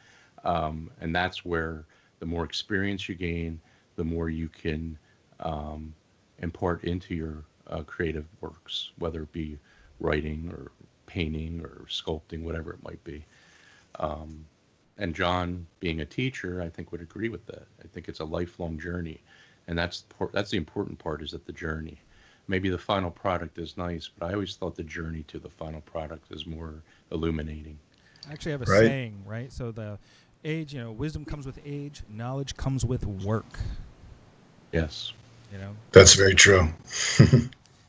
C: And that's where the more experience you gain, the more you can impart into your creative works, whether it be writing or painting or sculpting, whatever it might be. And Jon, being a teacher, I think would agree with that. I think it's a lifelong journey. And that's the important part, is that the journey. Maybe the final product is nice, but I always thought the journey to the final product is more illuminating.
A: I actually have a saying, right? So the age, wisdom comes with age, knowledge comes with work.
C: Yes.
D: That's very true.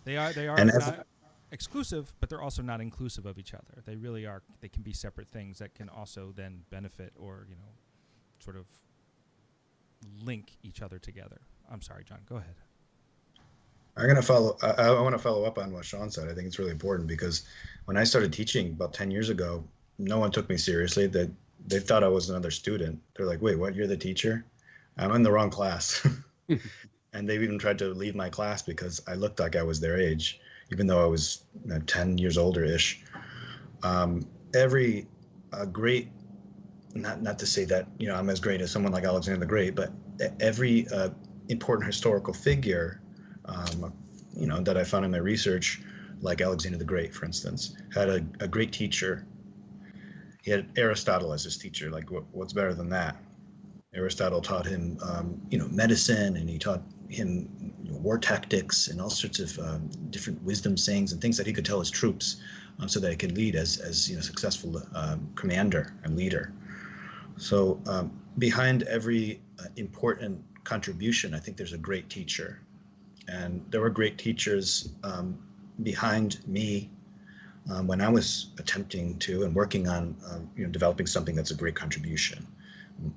A: They are
D: and
A: not exclusive, but they're also not inclusive of each other. They really are. They can be separate things that can also then benefit or, sort of link each other together. I'm sorry, Jon, go ahead.
D: I want to follow up on what Sean said. I think it's really important because when I started teaching about 10 years ago, no one took me seriously. They thought I was another student. They're like, wait, what? You're the teacher? I'm in the wrong class. And they even tried to leave my class because I looked like I was their age, even though I was 10 years older-ish. Every great, not to say that I'm as great as someone like Alexander the Great, but every important historical figure, that I found in my research, like Alexander the Great, for instance, had a great teacher. He had Aristotle as his teacher. Like, what's better than that? Aristotle taught him, medicine, and he taught him war tactics and all sorts of different wisdom sayings and things that he could tell his troops, so that he could lead as successful commander and leader. So behind every important contribution, I think there's a great teacher, and there were great teachers behind me when I was attempting to and working on developing something that's a great contribution.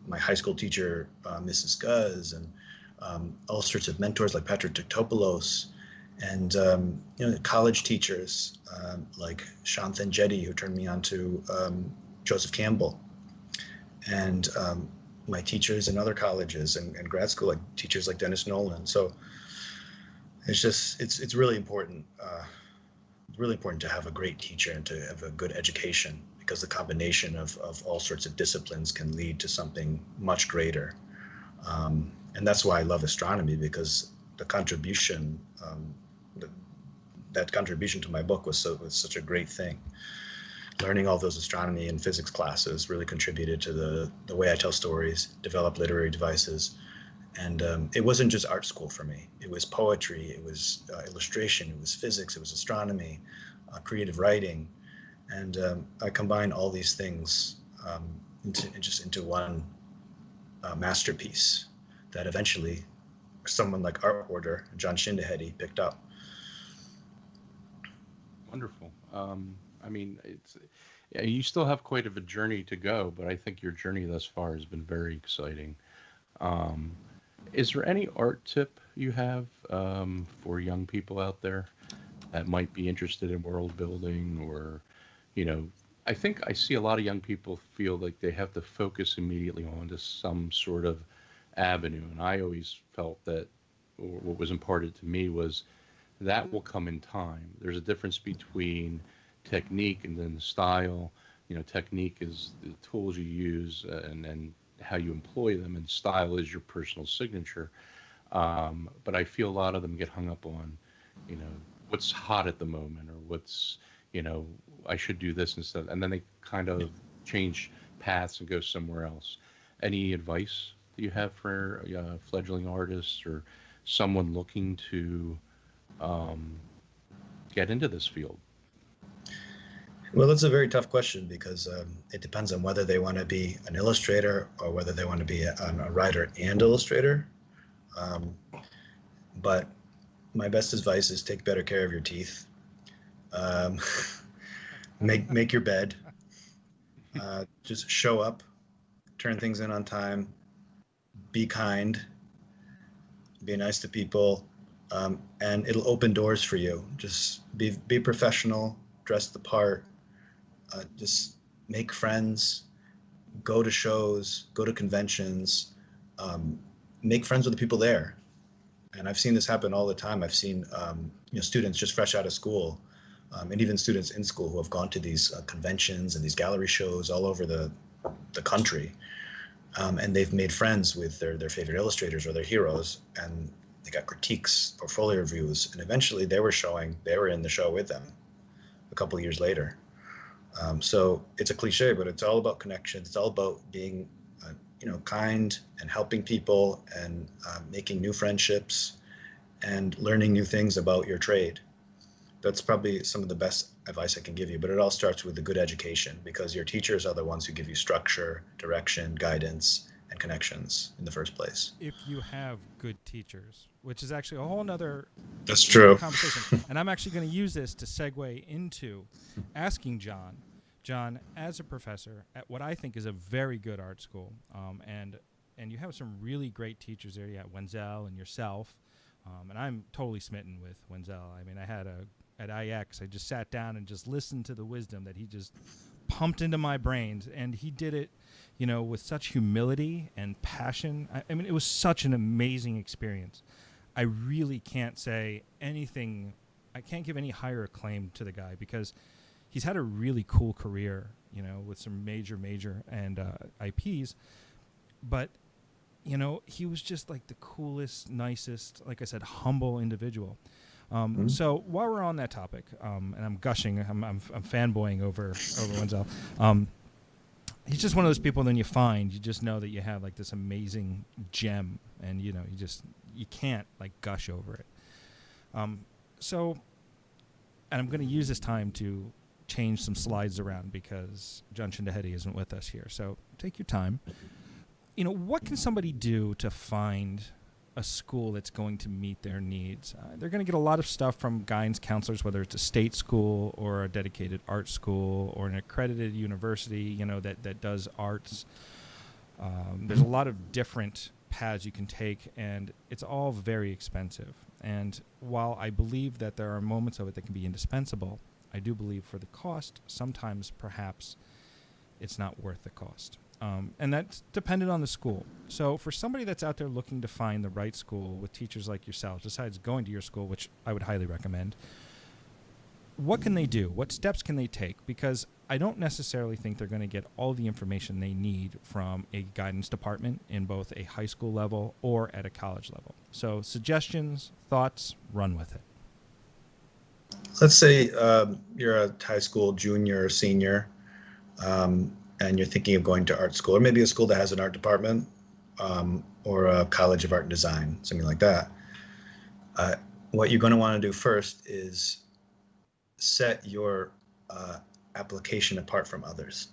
D: My high school teacher, Mrs. Guz, and all sorts of mentors like Patrick Topoulos, and college teachers like Sean Thenjeti, who turned me on to Joseph Campbell, and my teachers in other colleges and grad school, like teachers like Dennis Nolan. So it's really important. It's really important to have a great teacher and to have a good education, because the combination of all sorts of disciplines can lead to something much greater. And that's why I love astronomy, because the contribution, that contribution to my book was such a great thing. Learning all those astronomy and physics classes really contributed to the way I tell stories, develop literary devices. And it wasn't just art school for me. It was poetry, it was illustration, it was physics, it was astronomy, creative writing. And I combine all these things into one masterpiece that eventually someone like art hoarder Jon Schindehette picked up.
C: Wonderful. You still have quite of a journey to go, but I think your journey thus far has been very exciting. Is there any art tip you have for young people out there that might be interested in world building, or, I think I see a lot of young people feel like they have to focus immediately onto some sort of avenue. And I always felt that, or what was imparted to me was that will come in time. There's a difference between technique and then style. Technique is the tools you use and how you employ them, and style is your personal signature. But I feel a lot of them get hung up on, what's hot at the moment, or what's, I should do this instead. And then they kind of change paths and go somewhere else. Any advice that you have for fledgling artists or someone looking to get into this field?
D: Well, that's a very tough question because it depends on whether they want to be an illustrator or whether they want to be a writer and illustrator. But my best advice is take better care of your teeth. Make your bed. Just show up, turn things in on time, be kind, be nice to people, and it'll open doors for you. Just be professional, dress the part. Just make friends, go to shows, go to conventions, make friends with the people there. And I've seen this happen all the time. I've seen students just fresh out of school, and even students in school who have gone to these conventions and these gallery shows all over the country, and they've made friends with their favorite illustrators or their heroes, and they got critiques, portfolio reviews, and eventually they were in the show with them a couple of years later. So it's a cliche, but it's all about connections. It's all about being, kind and helping people and making new friendships and learning new things about your trade. That's probably some of the best advice I can give you, but it all starts with a good education because your teachers are the ones who give you structure, direction, guidance, and connections in the first place.
A: If you have good teachers, which is actually a whole nother
D: That's true.
A: conversation. And I'm actually going to use this to segue into asking Jon, as a professor at what I think is a very good art school, and you have some really great teachers there. You got Wenzel and yourself, and I'm totally smitten with Wenzel. I mean, at IX, I just sat down and just listened to the wisdom that he just pumped into my brains, and he did it, with such humility and passion. I mean, it was such an amazing experience. I really can't say anything. I can't give any higher acclaim to the guy because he's had a really cool career, with some major and IPs, but he was just like the coolest, nicest, like I said, humble individual. So while we're on that topic, and I'm gushing, I'm fanboying over Wenzel. He's just one of those people. Then you just know that you have like this amazing gem, and you can't like gush over it. So, and I'm going to use this time to change some slides around because Jon Schindehette isn't with us here. So take your time. What can somebody do to find a school that's going to meet their needs? They're going to get a lot of stuff from guidance counselors, whether it's a state school or a dedicated art school or an accredited university, that does arts. There's a lot of different paths you can take, and it's all very expensive. And while I believe that there are moments of it that can be indispensable, I do believe for the cost, sometimes perhaps it's not worth the cost. And that's dependent on the school. So for somebody that's out there looking to find the right school with teachers like yourselves, besides going to your school, which I would highly recommend, what can they do? What steps can they take? Because I don't necessarily think they're going to get all the information they need from a guidance department in both a high school level or at a college level. So suggestions, thoughts, run with it.
D: Let's say you're a high school junior or senior, and you're thinking of going to art school, or maybe a school that has an art department, or a college of art and design, something like that. What you're going to want to do first is set your application apart from others.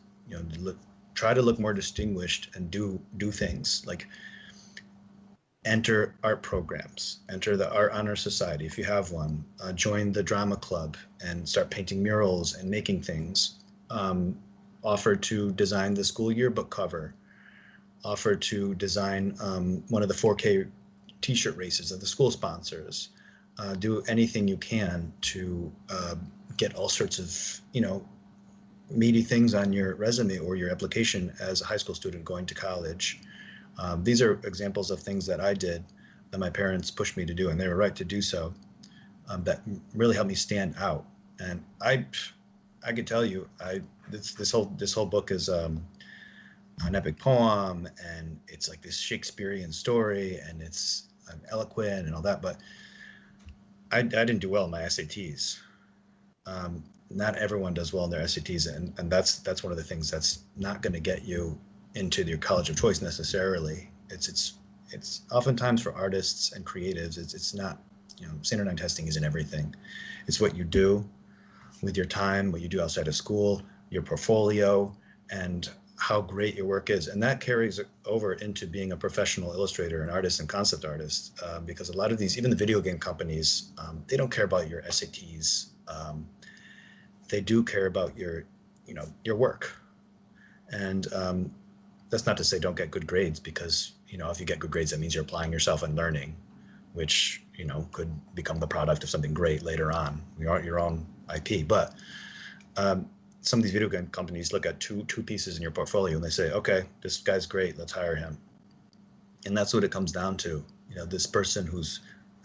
D: Try to look more distinguished and do things like enter art programs, enter the Art Honor Society if you have one, join the drama club and start painting murals and making things. Offer to design the school yearbook cover, offer to design one of the 4K t-shirt races that the school sponsors. Do anything you can to get all sorts of, meaty things on your resume or your application as a high school student going to college. These are examples of things that I did that my parents pushed me to do, and they were right to do so. that really helped me stand out. And I could tell you, this whole book is an epic poem, and it's like this Shakespearean story, and it's eloquent and all that. But I didn't do well in my SATs. Not everyone does well in their SATs, and that's one of the things that's not going to get you into your college of choice necessarily. It's oftentimes for artists and creatives. It's not, standard 9 testing isn't everything. It's what you do with your time, what you do outside of school, your portfolio, and how great your work is. And that carries over into being a professional illustrator, an artist, and concept artist, because a lot of these, even the video game companies, they don't care about your SATs. They do care about your work. And that's not to say don't get good grades, because, if you get good grades, that means you're applying yourself and learning, which, could become the product of something great later on, your own IP. But some of these video game companies look at two pieces in your portfolio and they say, okay, this guy's great, let's hire him. And that's what it comes down to. This person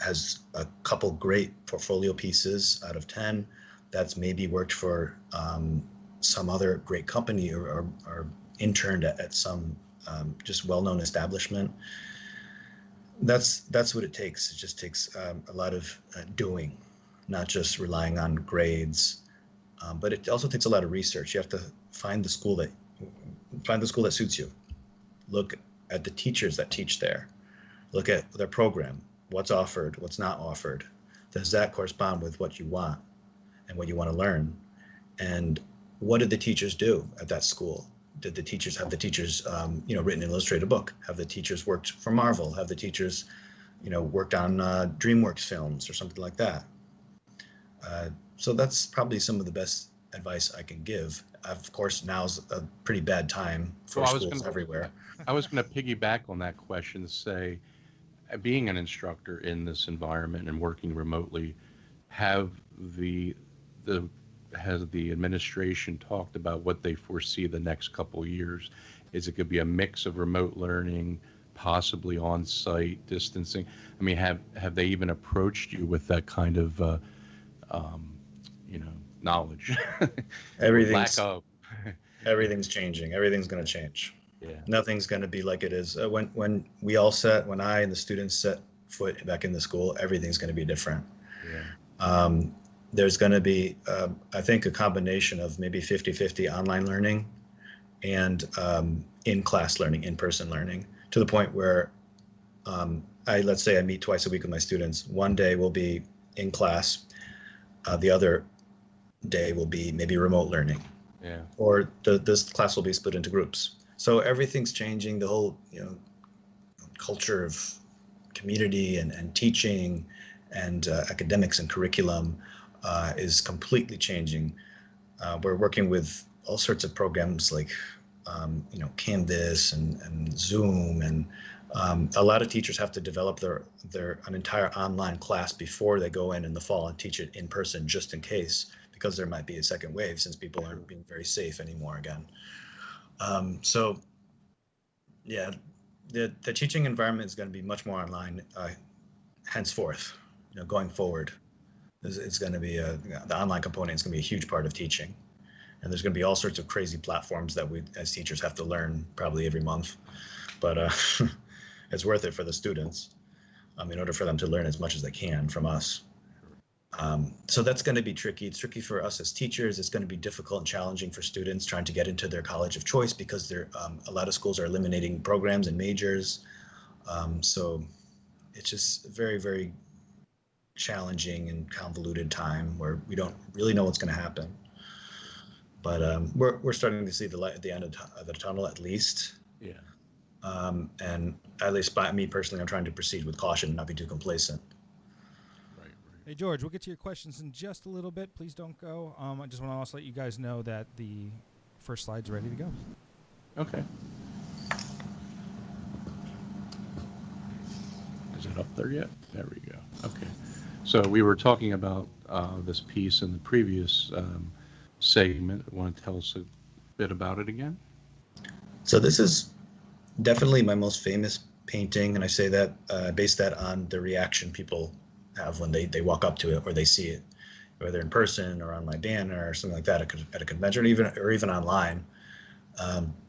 D: has a couple great portfolio pieces out of 10 that's maybe worked for some other great company or interned at some just well-known establishment. That's what it takes. It just takes a lot of doing, not just relying on grades. But it also takes a lot of research. You have to find the school that suits you. Look at the teachers that teach there. Look at their program. What's offered, what's not offered. Does that correspond with what you want and what you want to learn? And what did the teachers do at that school? Did the teachers written an illustrated book? Have the teachers worked for Marvel? Have the teachers, worked on DreamWorks films or something like that? So that's probably some of the best advice I can give. Of course, now's a pretty bad time for schools everywhere.
C: I was going to piggyback on that question to say, being an instructor in this environment and working remotely, has the administration talked about what they foresee the next couple of years? Is it going to be a mix of remote learning, possibly on-site distancing? I mean, have they even approached you with that kind of knowledge?
D: Everything's
C: lack of.
D: Everything's changing. Everything's going to change.
C: Yeah.
D: Nothing's going to be like it is. When I and the students set foot back in the school, everything's going to be different.
C: Yeah.
D: There's going to be, I think, a combination of maybe 50-50 online learning and in-class learning, in-person learning, to the point where let's say I meet twice a week with my students. One day will be in class. The other day will be maybe remote learning.
C: Yeah.
D: Or this class will be split into groups. So everything's changing. The whole culture of community and teaching and academics and curriculum is completely changing. We're working with all sorts of programs like Canvas and Zoom, and a lot of teachers have to develop an entire online class before they go in the fall and teach it in person, just in case, because there might be a second wave, since people aren't being very safe anymore again. So yeah, the teaching environment is going to be much more online henceforth. Going forward, it's going to be the online component is going to be a huge part of teaching, and there's going to be all sorts of crazy platforms that we as teachers have to learn probably every month, but it's worth it for the students in order for them to learn as much as they can from us. So that's going to be tricky. It's tricky for us as teachers. It's going to be difficult and challenging for students trying to get into their college of choice, because a lot of schools are eliminating programs and majors. So it's just very, very challenging and convoluted time where we don't really know what's going to happen. But we're starting to see the light at the end of the tunnel, at least.
C: Yeah.
D: And at least by me personally, I'm trying to proceed with caution and not be too complacent.
A: Hey, George, we'll get to your questions in just a little bit. Please don't go. I just want to also let you guys know that the first slide's ready to go.
C: Okay. Is it up there yet? There we go. Okay. So we were talking about this piece in the previous segment. Want to tell us a bit about it again?
D: So this is definitely my most famous painting, and I say that I base that on the reaction people have when they walk up to it or they see it, whether in person or on my banner or something like that at a convention, or even online.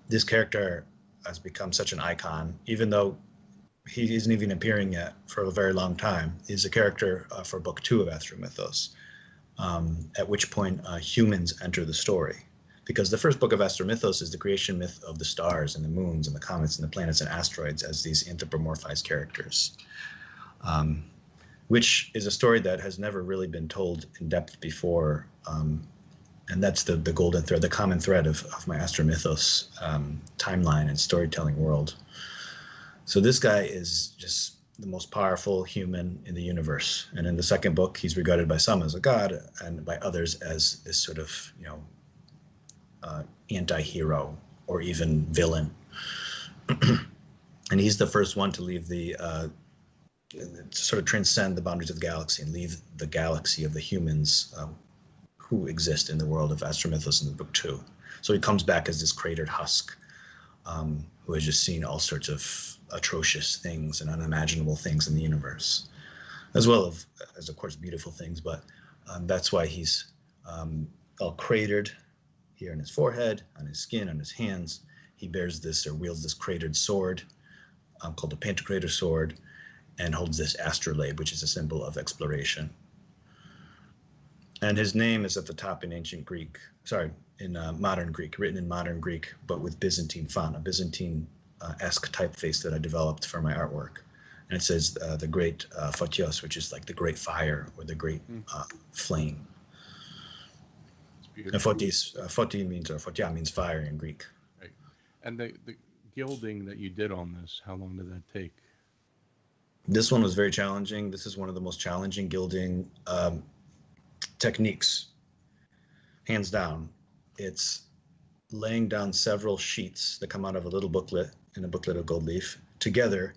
D: This character has become such an icon, even though he isn't even appearing yet for a very long time. He's a character for book 2 of Astromythos, at which point humans enter the story. Because the first book of Astromythos is the creation myth of the stars and the moons and the comets and the planets and asteroids as these anthropomorphized characters, which is a story that has never really been told in depth before. And that's the golden thread, the common thread of my Astromythos timeline and storytelling world. So this guy is just the most powerful human in the universe. And in the second book, he's regarded by some as a god and by others as this sort of, anti-hero or even villain. And he's the first one to leave to sort of transcend the boundaries of the galaxy and leave the galaxy of the humans who exist in the world of Astromythos in the book 2. So he comes back as this cratered husk who has just seen all sorts of atrocious things and unimaginable things in the universe, as well as of course beautiful things. But that's why he's all cratered here on his forehead, on his skin, on his hands. He bears this or wields this cratered sword called the Pantocrator sword, and holds this astrolabe, which is a symbol of exploration. And his name is at the top in modern Greek, written in modern Greek, but with Byzantine font, a Byzantine-esque typeface that I developed for my artwork. And it says the great Photios, which is like the great fire or the great flame. And Photia means fire in Greek.
C: Right. And the gilding that you did on this, how long did that take?
D: This one was very challenging. This is one of the most challenging gilding techniques, hands down. It's laying down several sheets that come out of a little booklet in a booklet of gold leaf together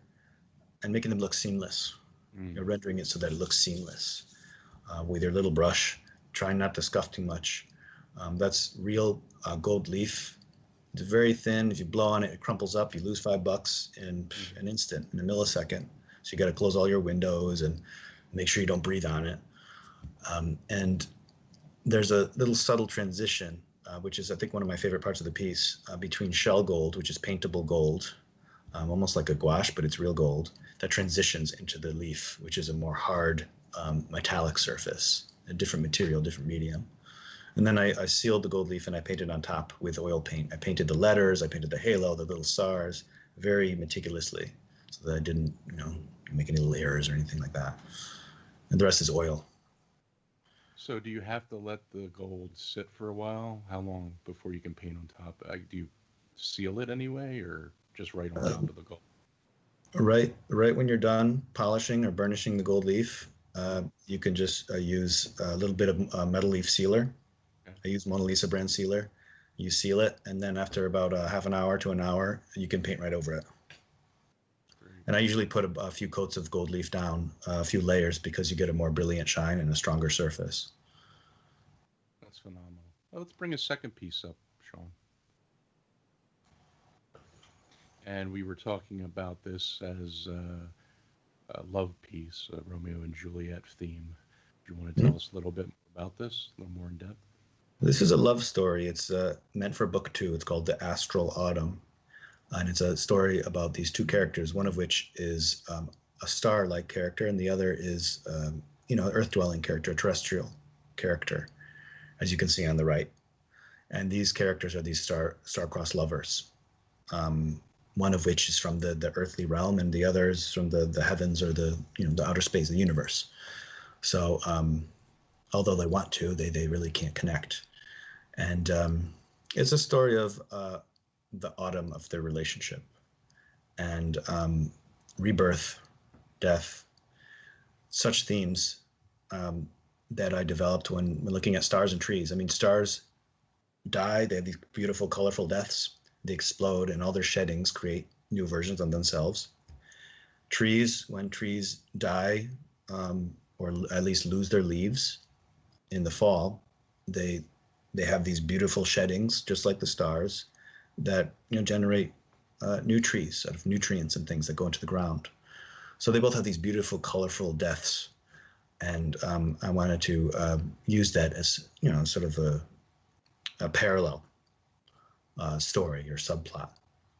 D: and making them look seamless. You're rendering it so that it looks seamless with your little brush, trying not to scuff too much. That's real gold leaf. It's very thin. If you blow on it, it crumples up. You lose $5 in an instant, in a millisecond. So you got to close all your windows and make sure you don't breathe on it. And there's a little subtle transition, which is, I think, one of my favorite parts of the piece, between shell gold, which is paintable gold, almost like a gouache, but it's real gold, that transitions into the leaf, which is a more hard metallic surface, a different material, different medium. And then I sealed the gold leaf and I painted on top with oil paint. I painted the letters, I painted the halo, the little stars, very meticulously, so that I didn't, make any little errors or anything like that. And the rest is oil.
C: So do you have to let the gold sit for a while? How long before you can paint on top? Do you seal it anyway, or just right on top of the gold?
D: Right when you're done polishing or burnishing the gold leaf, you can just use a little bit of metal leaf sealer. Okay. I use Mona Lisa brand sealer. You seal it, and then after about half an hour to an hour, you can paint right over it. And I usually put a few coats of gold leaf down, a few layers, because you get a more brilliant shine and a stronger surface.
C: That's phenomenal. Well, let's bring a second piece up, Sean. And we were talking about this as a love piece, a Romeo and Juliet theme. Do you want to tell us a little bit about this, a little more in depth?
D: This is a love story. It's meant for book 2. It's called The Astral Autumn. And it's a story about these two characters, one of which is a star-like character, and the other is, an earth-dwelling character, a terrestrial character, as you can see on the right. And these characters are these star-crossed lovers, one of which is from the earthly realm, and the other is from the heavens or the outer space, the universe. So although they want to, they really can't connect. And it's a story of the autumn of their relationship, and rebirth, death, such themes that I developed when looking at stars and trees. I mean, stars die, they have these beautiful, colorful deaths, they explode, and all their sheddings create new versions of themselves. Trees, when trees die, or at least lose their leaves in the fall, they have these beautiful sheddings, just like the stars, that generate new trees out of nutrients and things that go into the ground. So they both have these beautiful, colorful deaths, And I wanted to use that as, sort of a parallel story or subplot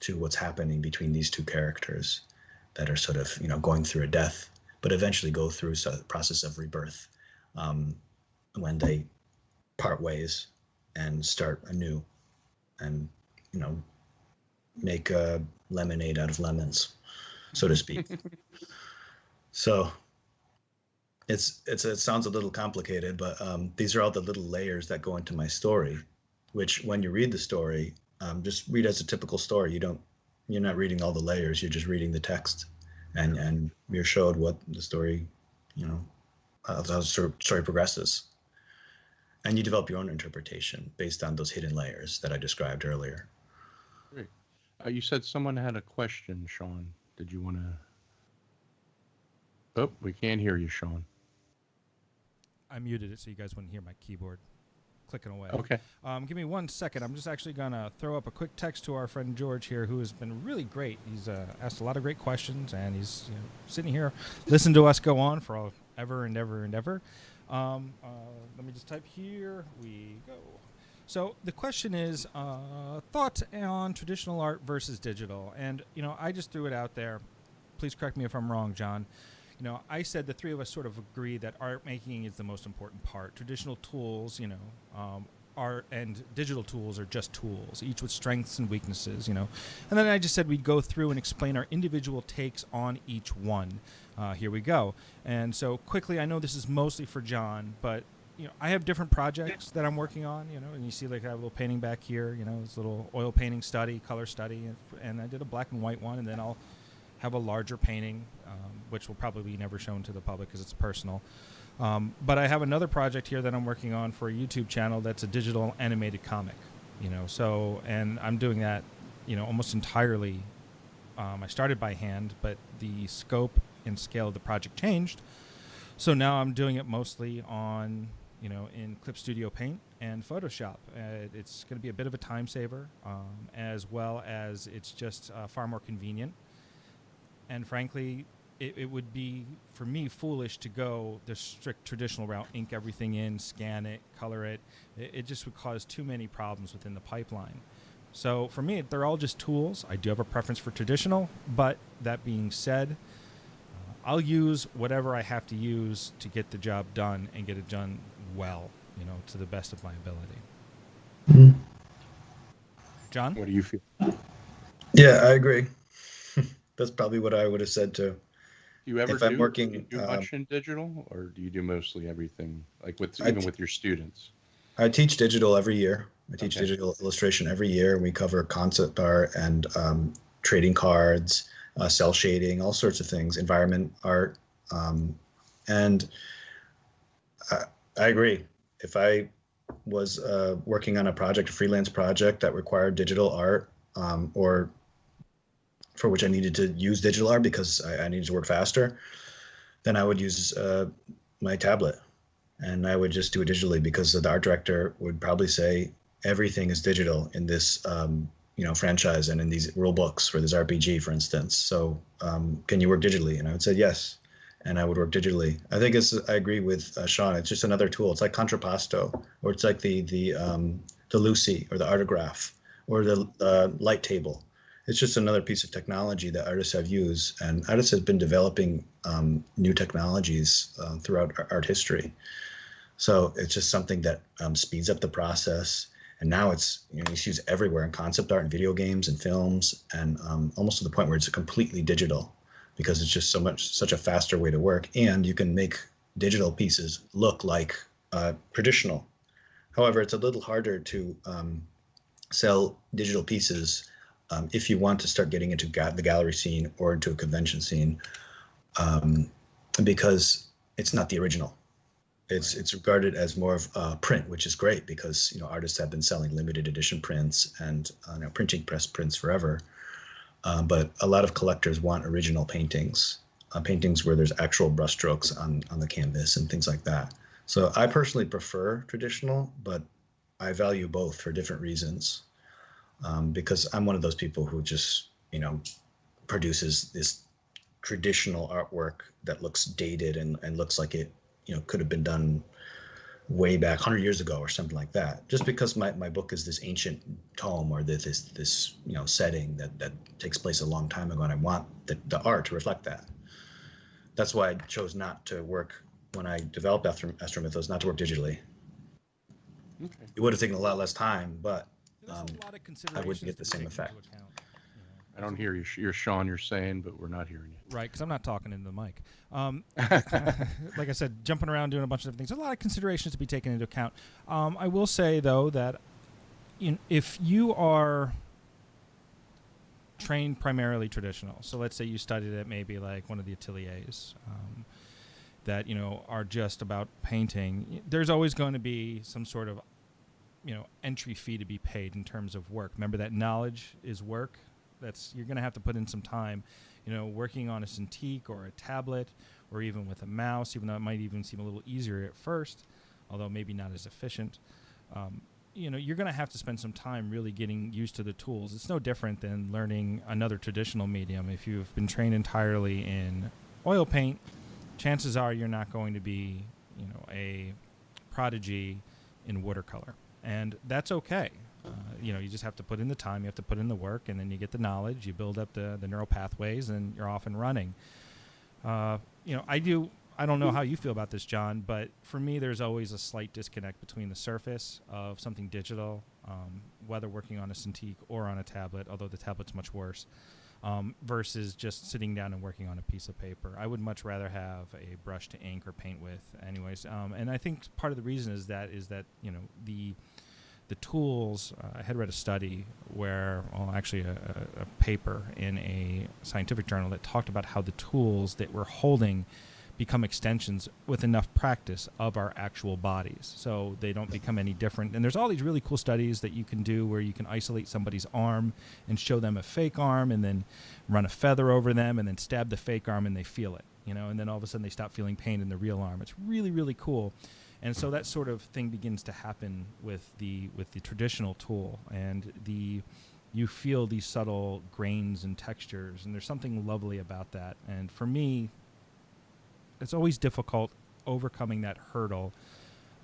D: to what's happening between these two characters that are sort of, going through a death, but eventually go through a process of rebirth when they part ways and start anew and, make a lemonade out of lemons, so to speak. So it sounds a little complicated, but these are all the little layers that go into my story, which when you read the story, just read as a typical story. You're not reading all the layers. You're just reading the text, and you're showed what the story, how the story progresses, and you develop your own interpretation based on those hidden layers that I described earlier.
C: Great. You said someone had a question, Sean. Did you want to? Oh, we can't hear you, Sean.
A: I muted it so you guys wouldn't hear my keyboard clicking away.
C: Okay.
A: Give me 1 second. I'm just actually going to throw up a quick text to our friend George here, who has been really great. He's asked a lot of great questions, and he's sitting here listening to us go on for ever and ever and ever. Let me just type here. We go. So the question is, thoughts on traditional art versus digital? And, I just threw it out there. Please correct me if I'm wrong, John. I said the three of us sort of agree that art making is the most important part. Traditional tools, art and digital tools are just tools, each with strengths and weaknesses, And then I just said we'd go through and explain our individual takes on each one. Here we go. And so quickly, I know this is mostly for John, but I have different projects that I'm working on, and you see like I have a little painting back here, this little oil painting study, color study, and I did a black and white one, and then I'll have a larger painting, which will probably be never shown to the public because it's personal. But I have another project here that I'm working on for a YouTube channel that's a digital animated comic, and I'm doing that, almost entirely. I started by hand, but the scope and scale of the project changed. So now I'm doing it mostly on, in Clip Studio Paint and Photoshop. It's going to be a bit of a time saver, as well as it's just far more convenient. And frankly, it would be, for me, foolish to go the strict traditional route, ink everything in, scan it, color it. It just would cause too many problems within the pipeline. So for me, they're all just tools. I do have a preference for traditional, but that being said, I'll use whatever I have to use to get the job done and get it done well, to the best of my ability.
D: Mm-hmm.
A: John?
C: What do you feel?
D: Yeah, I agree. That's probably what I would have said too.
C: Do you ever
D: if I'm working,
C: do you do much in digital, or do you do mostly everything, like with your students?
D: I teach digital every year. I teach digital illustration every year. We cover concept art and trading cards, cell shading, all sorts of things, environment art. And I agree. If I was working on a freelance project that required digital art, or for which I needed to use digital art because I needed to work faster, then I would use my tablet, and I would just do it digitally because the art director would probably say everything is digital in this franchise and in these rule books for this RPG, for instance. So can you work digitally? And I would say yes, and I would work digitally. I think I agree with Sean. It's just another tool. It's like contrapposto, or it's like the Lucy or the Artograph or the light table. It's just another piece of technology that artists have used, and artists have been developing new technologies throughout art history. So it's just something that speeds up the process. And now it's used everywhere in concept art and video games and films, and almost to the point where it's completely digital because it's just such a faster way to work. And you can make digital pieces look like traditional. However, it's a little harder to sell digital pieces if you want to start getting into the gallery scene or into a convention scene, because it's not the original. It's regarded as more of print, which is great because artists have been selling limited edition prints and printing press prints forever. But a lot of collectors want original paintings, paintings where there's actual brushstrokes on the canvas and things like that. So I personally prefer traditional, but I value both for different reasons. Because I'm one of those people who just, produces this traditional artwork that looks dated and looks like it, could have been done way back 100 years ago or something like that. Just because my book is this ancient tome or this setting that takes place a long time ago, and I want the art to reflect that. That's why I chose not to work when I developed Astromythos, not to work digitally.
C: Okay.
D: It would have taken a lot less time, but
A: There's a lot of
D: I wouldn't get
A: considerations
D: the
A: to
D: same
A: take into
D: effect.
A: account,
C: I don't hear you. You're Sean, you're saying, but we're not hearing you.
A: Right, because I'm not talking into the mic. Like I said, jumping around doing a bunch of different things. There's a lot of considerations to be taken into account. I will say, though, that if you are trained primarily traditional, so let's say you studied at maybe like one of the ateliers that, are just about painting, there's always going to be some sort of, entry fee to be paid in terms of work. Remember that knowledge is work. You're going to have to put in some time, working on a Cintiq or a tablet or even with a mouse, even though it might even seem a little easier at first, although maybe not as efficient. You're going to have to spend some time really getting used to the tools. It's no different than learning another traditional medium. If you've been trained entirely in oil paint, chances are you're not going to be, a prodigy in watercolor. And that's okay. You just have to put in the time, you have to put in the work, and then you get the knowledge, you build up the neural pathways, and you're off and running. I don't know how you feel about this, John, but for me, there's always a slight disconnect between the surface of something digital, whether working on a Cintiq or on a tablet, although the tablet's much worse, versus just sitting down and working on a piece of paper. I would much rather have a brush to ink or paint with anyways. And I think part of the reason is that the tools, I had read a study where, actually a paper in a scientific journal that talked about how the tools that we're holding become extensions with enough practice of our actual bodies. So they don't become any different. And there's all these really cool studies that you can do where you can isolate somebody's arm and show them a fake arm and then run a feather over them and then stab the fake arm and they feel it, and then all of a sudden they stop feeling pain in the real arm. It's really, really cool. And so that sort of thing begins to happen with the traditional tool, and you feel these subtle grains and textures, and there's something lovely about that. And for me, it's always difficult overcoming that hurdle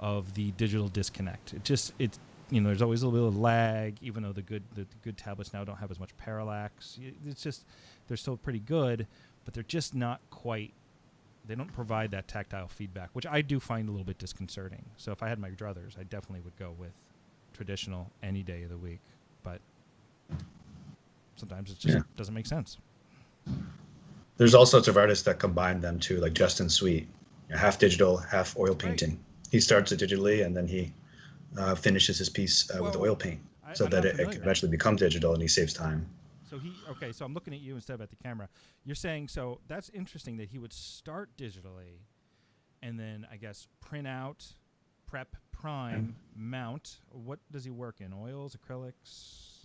A: of the digital disconnect. There's always a little bit of lag, even though the good tablets now don't have as much parallax. It's just, they're still pretty good, but they're just not quite. They don't provide that tactile feedback, which I do find a little bit disconcerting. So if I had my druthers, I definitely would go with traditional any day of the week. But sometimes it just doesn't make sense.
D: There's all sorts of artists that combine them too, like Justin Sweet, half digital, half oil painting. Right. He starts it digitally and then he finishes his piece with oil paint so that it can eventually become digital, and he saves time.
A: So I'm looking at you instead of at the camera. You're saying, so that's interesting that he would start digitally and then, I guess, print out, prep, prime, mount. What does he work in? Oils, acrylics?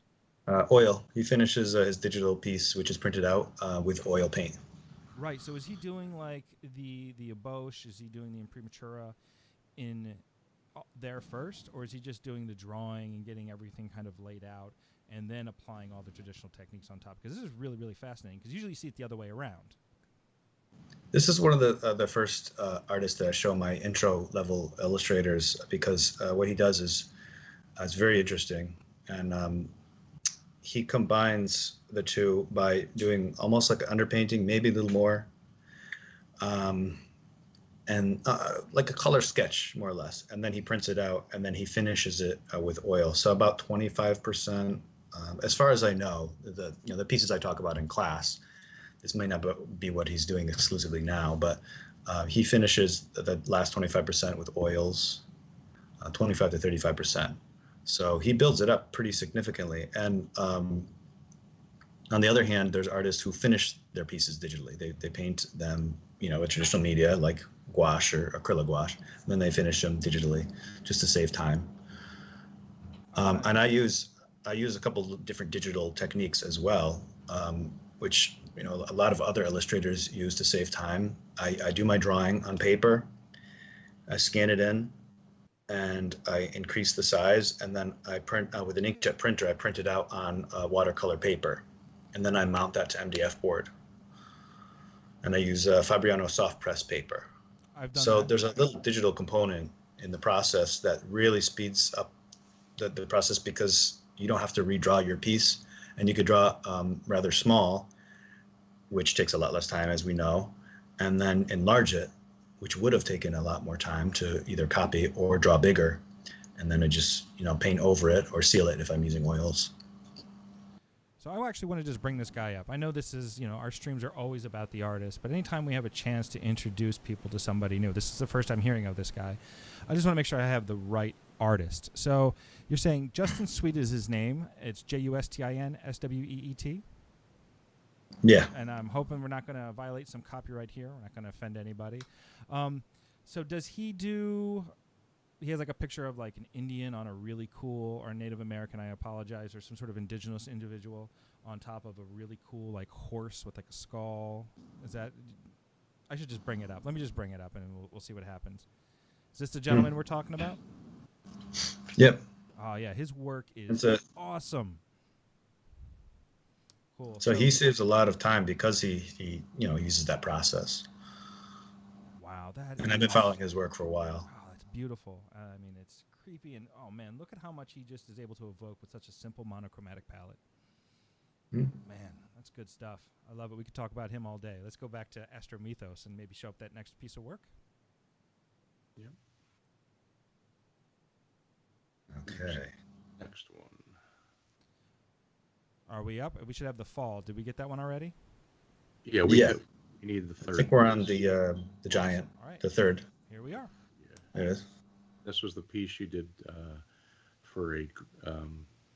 D: Oil. He finishes his digital piece, which is printed out with oil paint.
A: Right. So is he doing like the eboche? Is he doing the imprimatura in there first? Or is he just doing the drawing and getting everything kind of laid out and then applying all the traditional techniques on top? Because this is really, really fascinating, because usually you see it the other way around.
D: This is one of the first artists that I show my intro level illustrators, because what he does is very interesting. And he combines the two by doing almost like underpainting, maybe a little more, and like a color sketch, more or less. And then he prints it out, and then he finishes it with oil. So about 25%. As far as I know, the pieces I talk about in class, this may not be what he's doing exclusively now, but he finishes the last 25% with oils, 25 to 35%. So he builds it up pretty significantly. And on the other hand, there's artists who finish their pieces digitally. They paint them, with traditional media like gouache or acrylic gouache, and then they finish them digitally just to save time. And I use a couple of different digital techniques as well, which a lot of other illustrators use to save time. I do my drawing on paper, I scan it in, and I increase the size, and then I print with an inkjet printer. I print it out on watercolor paper, and then I mount that to MDF board. And I use Fabriano soft press paper.
A: I've done
D: So
A: that.
D: there's a little digital component in the process that really speeds up the process, because you don't have to redraw your piece, and you could draw rather small, which takes a lot less time, as we know, and then enlarge it, which would have taken a lot more time to either copy or draw bigger, and then I just paint over it or seal it if I'm using oils.
A: So I actually want to just bring this guy up. I know this is, our streams are always about the artist, but anytime we have a chance to introduce people to somebody new, this is the first time hearing of this guy, I just want to make sure I have the right artist. So you're saying Justin Sweet is his name. It's JUSTIN SWEET?
D: Yeah.
A: And I'm hoping we're not going to violate some copyright here. We're not going to offend anybody. So does he do... He has like a picture of like an Indian on a really cool, or Native American, I apologize, or some sort of indigenous individual on top of a really cool like horse with like a skull. Is that... I should just bring it up. Let me just bring it up and we'll see what happens. Is this the gentleman we're talking about?
D: Yep.
A: Oh, yeah. His work is awesome. Cool.
D: So he saves a lot of time because he uses that process.
A: Wow.
D: And I've been following his work for a while.
A: Oh, that's beautiful. I mean, it's creepy. And, oh, man, look at how much he just is able to evoke with such a simple monochromatic palette. Man, that's good stuff. I love it. We could talk about him all day. Let's go back to Astromythos and maybe show up that next piece of work.
C: Yep.
D: Okay.
C: Next one.
A: Are we up? We should have the fall. Did we get that one already?
C: Yeah, we need the third.
D: I think we're on the giant,
A: All right.
D: the third.
A: Here we are.
C: Yeah.
D: There it is.
C: This was the piece you did for a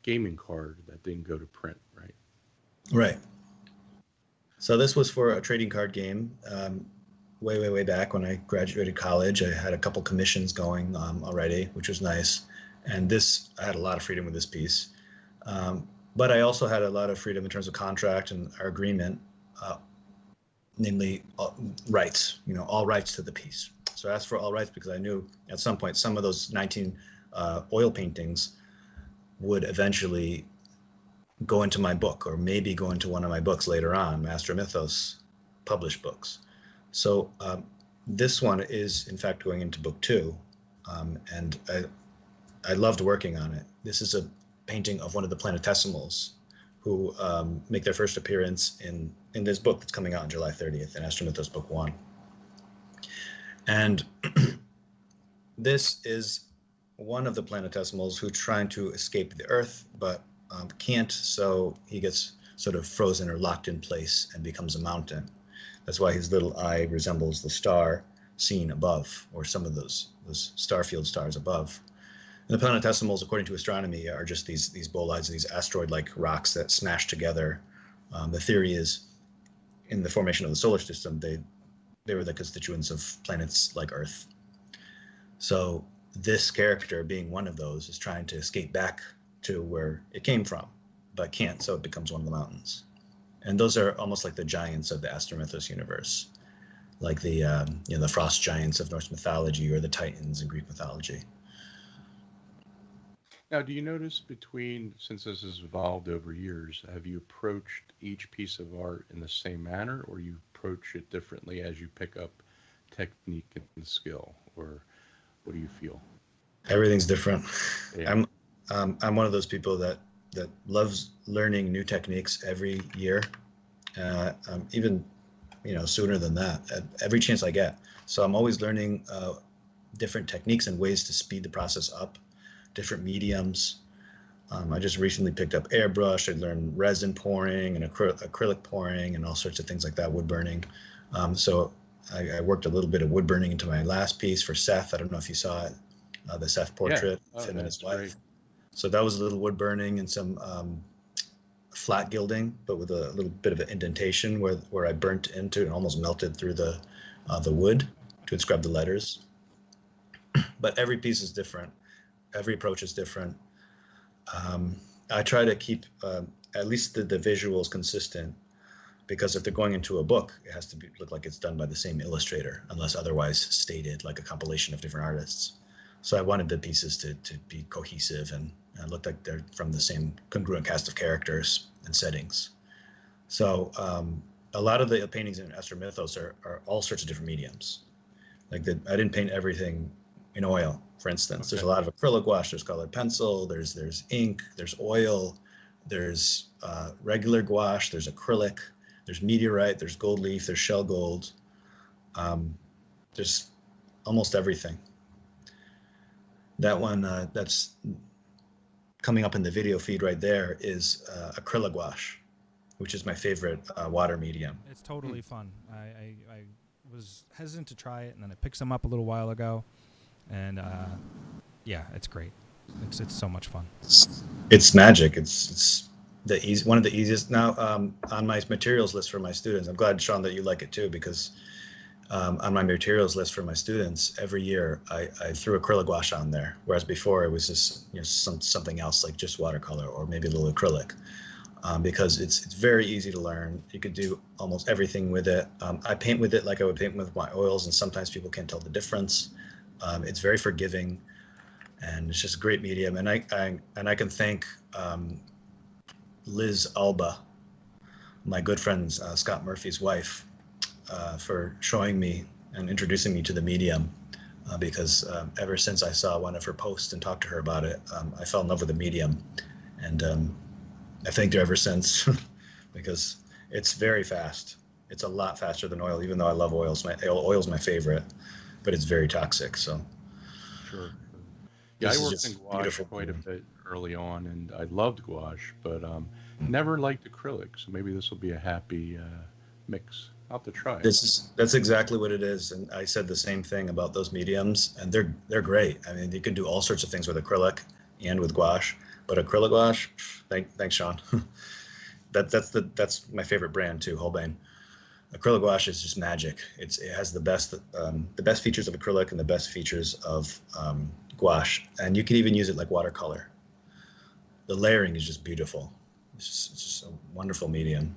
C: gaming card that didn't go to print, right?
D: Right. So this was for a trading card game. Way back when I graduated college, I had a couple commissions going already, which was nice. And I had a lot of freedom with this piece. But I also had a lot of freedom in terms of contract and our agreement, namely rights, all rights to the piece. So I asked for all rights because I knew at some point some of those 19 oil paintings would eventually go into my book, or maybe go into one of my books later on, Astromythos published books. So this one is in fact going into book 2, and I loved working on it. This is a painting of one of the planetesimals who make their first appearance in this book that's coming out on July 30th in Astromythos book 1. And this is one of the planetesimals who's trying to escape the Earth, but can't, so he gets sort of frozen or locked in place and becomes a mountain. That's why his little eye resembles the star seen above, or some of those starfield stars above. And the planetesimals, according to astronomy, are just these bolides, these asteroid-like rocks that smash together. The theory is, in the formation of the solar system, they were the constituents of planets like Earth. So this character, being one of those, is trying to escape back to where it came from, but can't, so it becomes one of the mountains. And those are almost like the giants of the Astromythos universe, like the frost giants of Norse mythology, or the Titans in Greek mythology.
C: Now, do you notice since this has evolved over years, have you approached each piece of art in the same manner, or you approach it differently as you pick up technique and skill, or what do you feel?
D: Everything's different.
C: Yeah.
D: I'm one of those people that loves learning new techniques every year, even sooner than that, every chance I get. So I'm always learning different techniques and ways to speed the process up, different mediums. I just recently picked up airbrush. I learned resin pouring and acrylic pouring and all sorts of things like that, wood burning. So I worked a little bit of wood burning into my last piece for Seth. I don't know if you saw it, the Seth portrait of him and his wife.
C: Great.
D: So that was a little wood burning and some flat gilding, but with a little bit of an indentation where I burnt into and almost melted through the wood to inscribe the letters. But every piece is different. Every approach is different. I try to keep at least the visuals consistent, because if they're going into a book, it has to look like it's done by the same illustrator, unless otherwise stated, like a compilation of different artists. So I wanted the pieces to be cohesive and look like they're from the same congruent cast of characters and settings. So a lot of the paintings in Astromythos are all sorts of different mediums. Like I didn't paint everything in oil, for instance. There's a lot of acrylic gouache, there's colored pencil, there's ink, there's oil, there's regular gouache, there's acrylic, there's meteorite, there's gold leaf, there's shell gold. There's almost everything. That one that's coming up in the video feed right there is acrylic gouache, which is my favorite water medium.
A: It's totally fun. I was hesitant to try it, and then I picked some up a little while ago, and yeah, it's great. It's so much fun.
D: It's magic. It's one of the easiest now on my materials list for my students. I'm glad, Sean, that you like it too, because on my materials list for my students every year I threw acrylic gouache on there, whereas before it was just something else, like just watercolor or maybe a little acrylic. Because it's very easy to learn. You could do almost everything with it. I paint with it like I would paint with my oils, and sometimes people can't tell the difference. It's very forgiving, and it's just a great medium. And I can thank Liz Alba, my good friend Scott Murphy's wife, for showing me and introducing me to the medium. Because ever since I saw one of her posts and talked to her about it, I fell in love with the medium, and I thanked her ever since because it's very fast. It's a lot faster than oil, even though I love oils. Oil's my favorite, but it's very toxic. So,
C: sure. Yeah, I worked in gouache quite a bit early on, and I loved gouache, but never liked acrylic. So maybe this will be a happy mix. I'll have to try it.
D: That's exactly what it is, and I said the same thing about those mediums, and they're great. I mean, you can do all sorts of things with acrylic and with gouache. But acrylic gouache, thanks, Sean. That's my favorite brand too, Holbein. Acrylic gouache is just magic. It has the best features of acrylic and the best features of gouache, and you can even use it like watercolor. The layering is just beautiful. It's just a wonderful medium,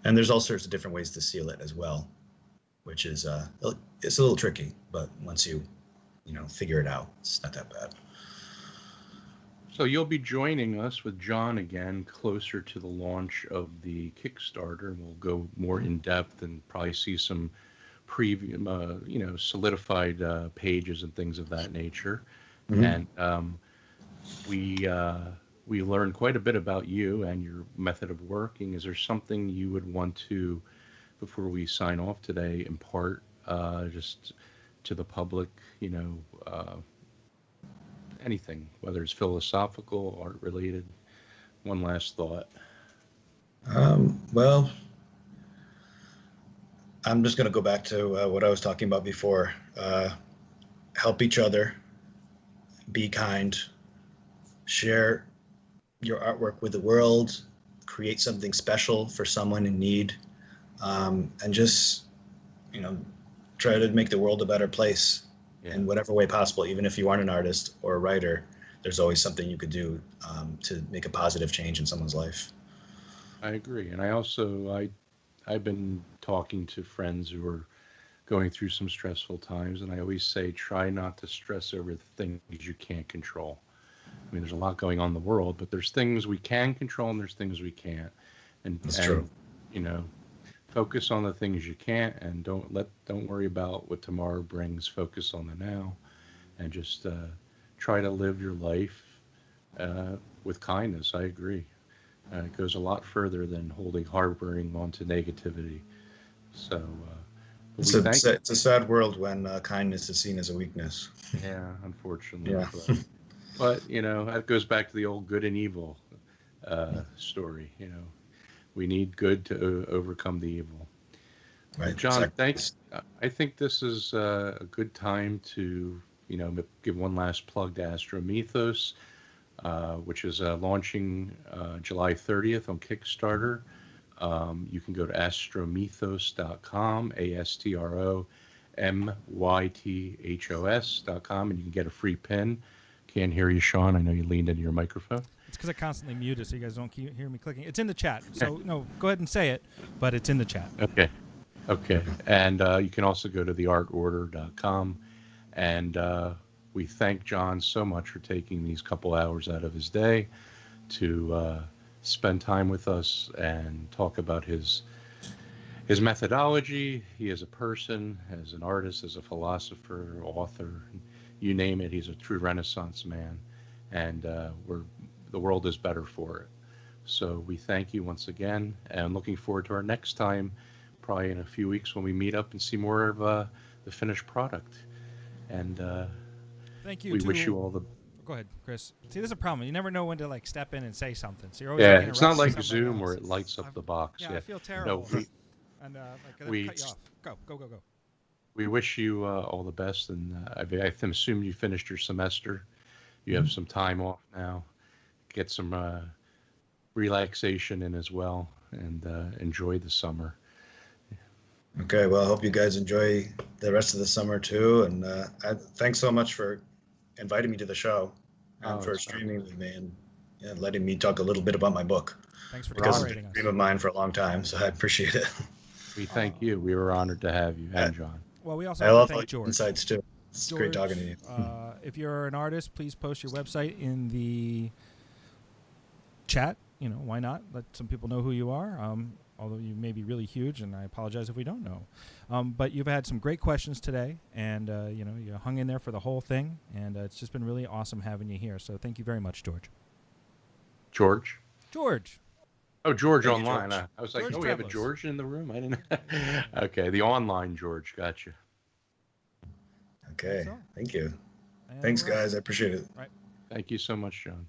D: and there's all sorts of different ways to seal it as well, which is it's a little tricky, but once you figure it out, it's not that bad.
C: So you'll be joining us with Jon again closer to the launch of the Kickstarter. We'll go more in depth and probably see some preview, solidified pages and things of that nature. Mm-hmm. And we learned quite a bit about you and your method of working. Is there something you would want to, before we sign off today, impart just to the public? Anything, whether it's philosophical, art related. One last thought.
D: Well, I'm just going to go back to what I was talking about before. Help each other, be kind, share your artwork with the world, create something special for someone in need, and just, try to make the world a better place. Yeah. In whatever way possible. Even if you aren't an artist or a writer, there's always something you could do to make a positive change in someone's life.
C: I agree. And I've been talking to friends who are going through some stressful times, and I always say, try not to stress over the things you can't control. I mean, there's a lot going on in the world, but there's things we can control and there's things we can't.
D: That's true.
C: Focus on the things you can't, and don't worry about what tomorrow brings. Focus on the now, and just try to live your life with kindness. I agree. It goes a lot further than harboring onto negativity. So
D: it's a sad world when kindness is seen as a weakness.
C: Yeah, unfortunately.
D: Yeah.
C: But that goes back to the old good and evil story. We need good to overcome the evil.
D: Right,
C: Jon,
D: exactly.
C: Thanks. I think this is a good time to, give one last plug to Astromythos, which is launching July 30th on Kickstarter. You can go to astromythos.com, astromythos.com, and you can get a free pin. Can't hear you, Sean. I know you leaned into your microphone.
A: It's because I constantly mute it so you guys don't hear me clicking. It's in the chat. So, no, go ahead and say it, but it's in the chat.
C: Okay. And you can also go to theartorder.com. And we thank Jon so much for taking these couple hours out of his day to spend time with us and talk about his his methodology. He is a person, as an artist, as a philosopher, author, you name it. He's a true Renaissance man, and the world is better for it. So we thank you once again, and looking forward to our next time, probably in a few weeks when we meet up and see more of the finished product. And
A: thank you.
C: We wish you all the.
A: Go ahead, Chris. See, there's a problem. You never know when to like step in and say something. So you're always
C: Yeah,
A: like,
C: it's not like
A: interrupting
C: Zoom
A: somebody
C: where
A: else.
C: it lights up the box.
A: Yeah, I feel terrible.
C: No,
A: and like,
C: we-
A: cut you off. Go.
C: we wish you all the best, and I assume you finished your semester. You have some time off now. Get some relaxation in as well, and enjoy the summer.
D: Okay, well, I hope you guys enjoy the rest of the summer too. And thanks so much for inviting me to the show and for streaming with me and letting me talk a little bit about my book.
A: Thanks for
D: Because it's
A: tolerating
D: been a
A: us.
D: dream of mine for a long time, so I appreciate it.
C: We thank you. We were honored to have you, and John.
A: Well, we also
D: I
A: have
D: love
A: to
D: all
A: thank
D: your
A: George.
D: insights too. It's great talking to you.
A: If you're an artist, please post your website in the chat. You know, why not? Let some people know who you are. Although you may be really huge, and I apologize if we don't know. But you've had some great questions today, and you know, you hung in there for the whole thing, and it's just been really awesome having you here. So thank you very much, George.
C: George. Oh, George
D: Thank you,
C: online.
D: George.
C: I was like,
A: George
C: we have a
A: Travelos.
C: George in the room. I didn't. Okay, the online George. Gotcha.
D: Okay,
A: That's all.
D: thank you.
A: And
D: Thanks,
A: we're out.
D: guys. I appreciate it.
C: Thank you so much, John.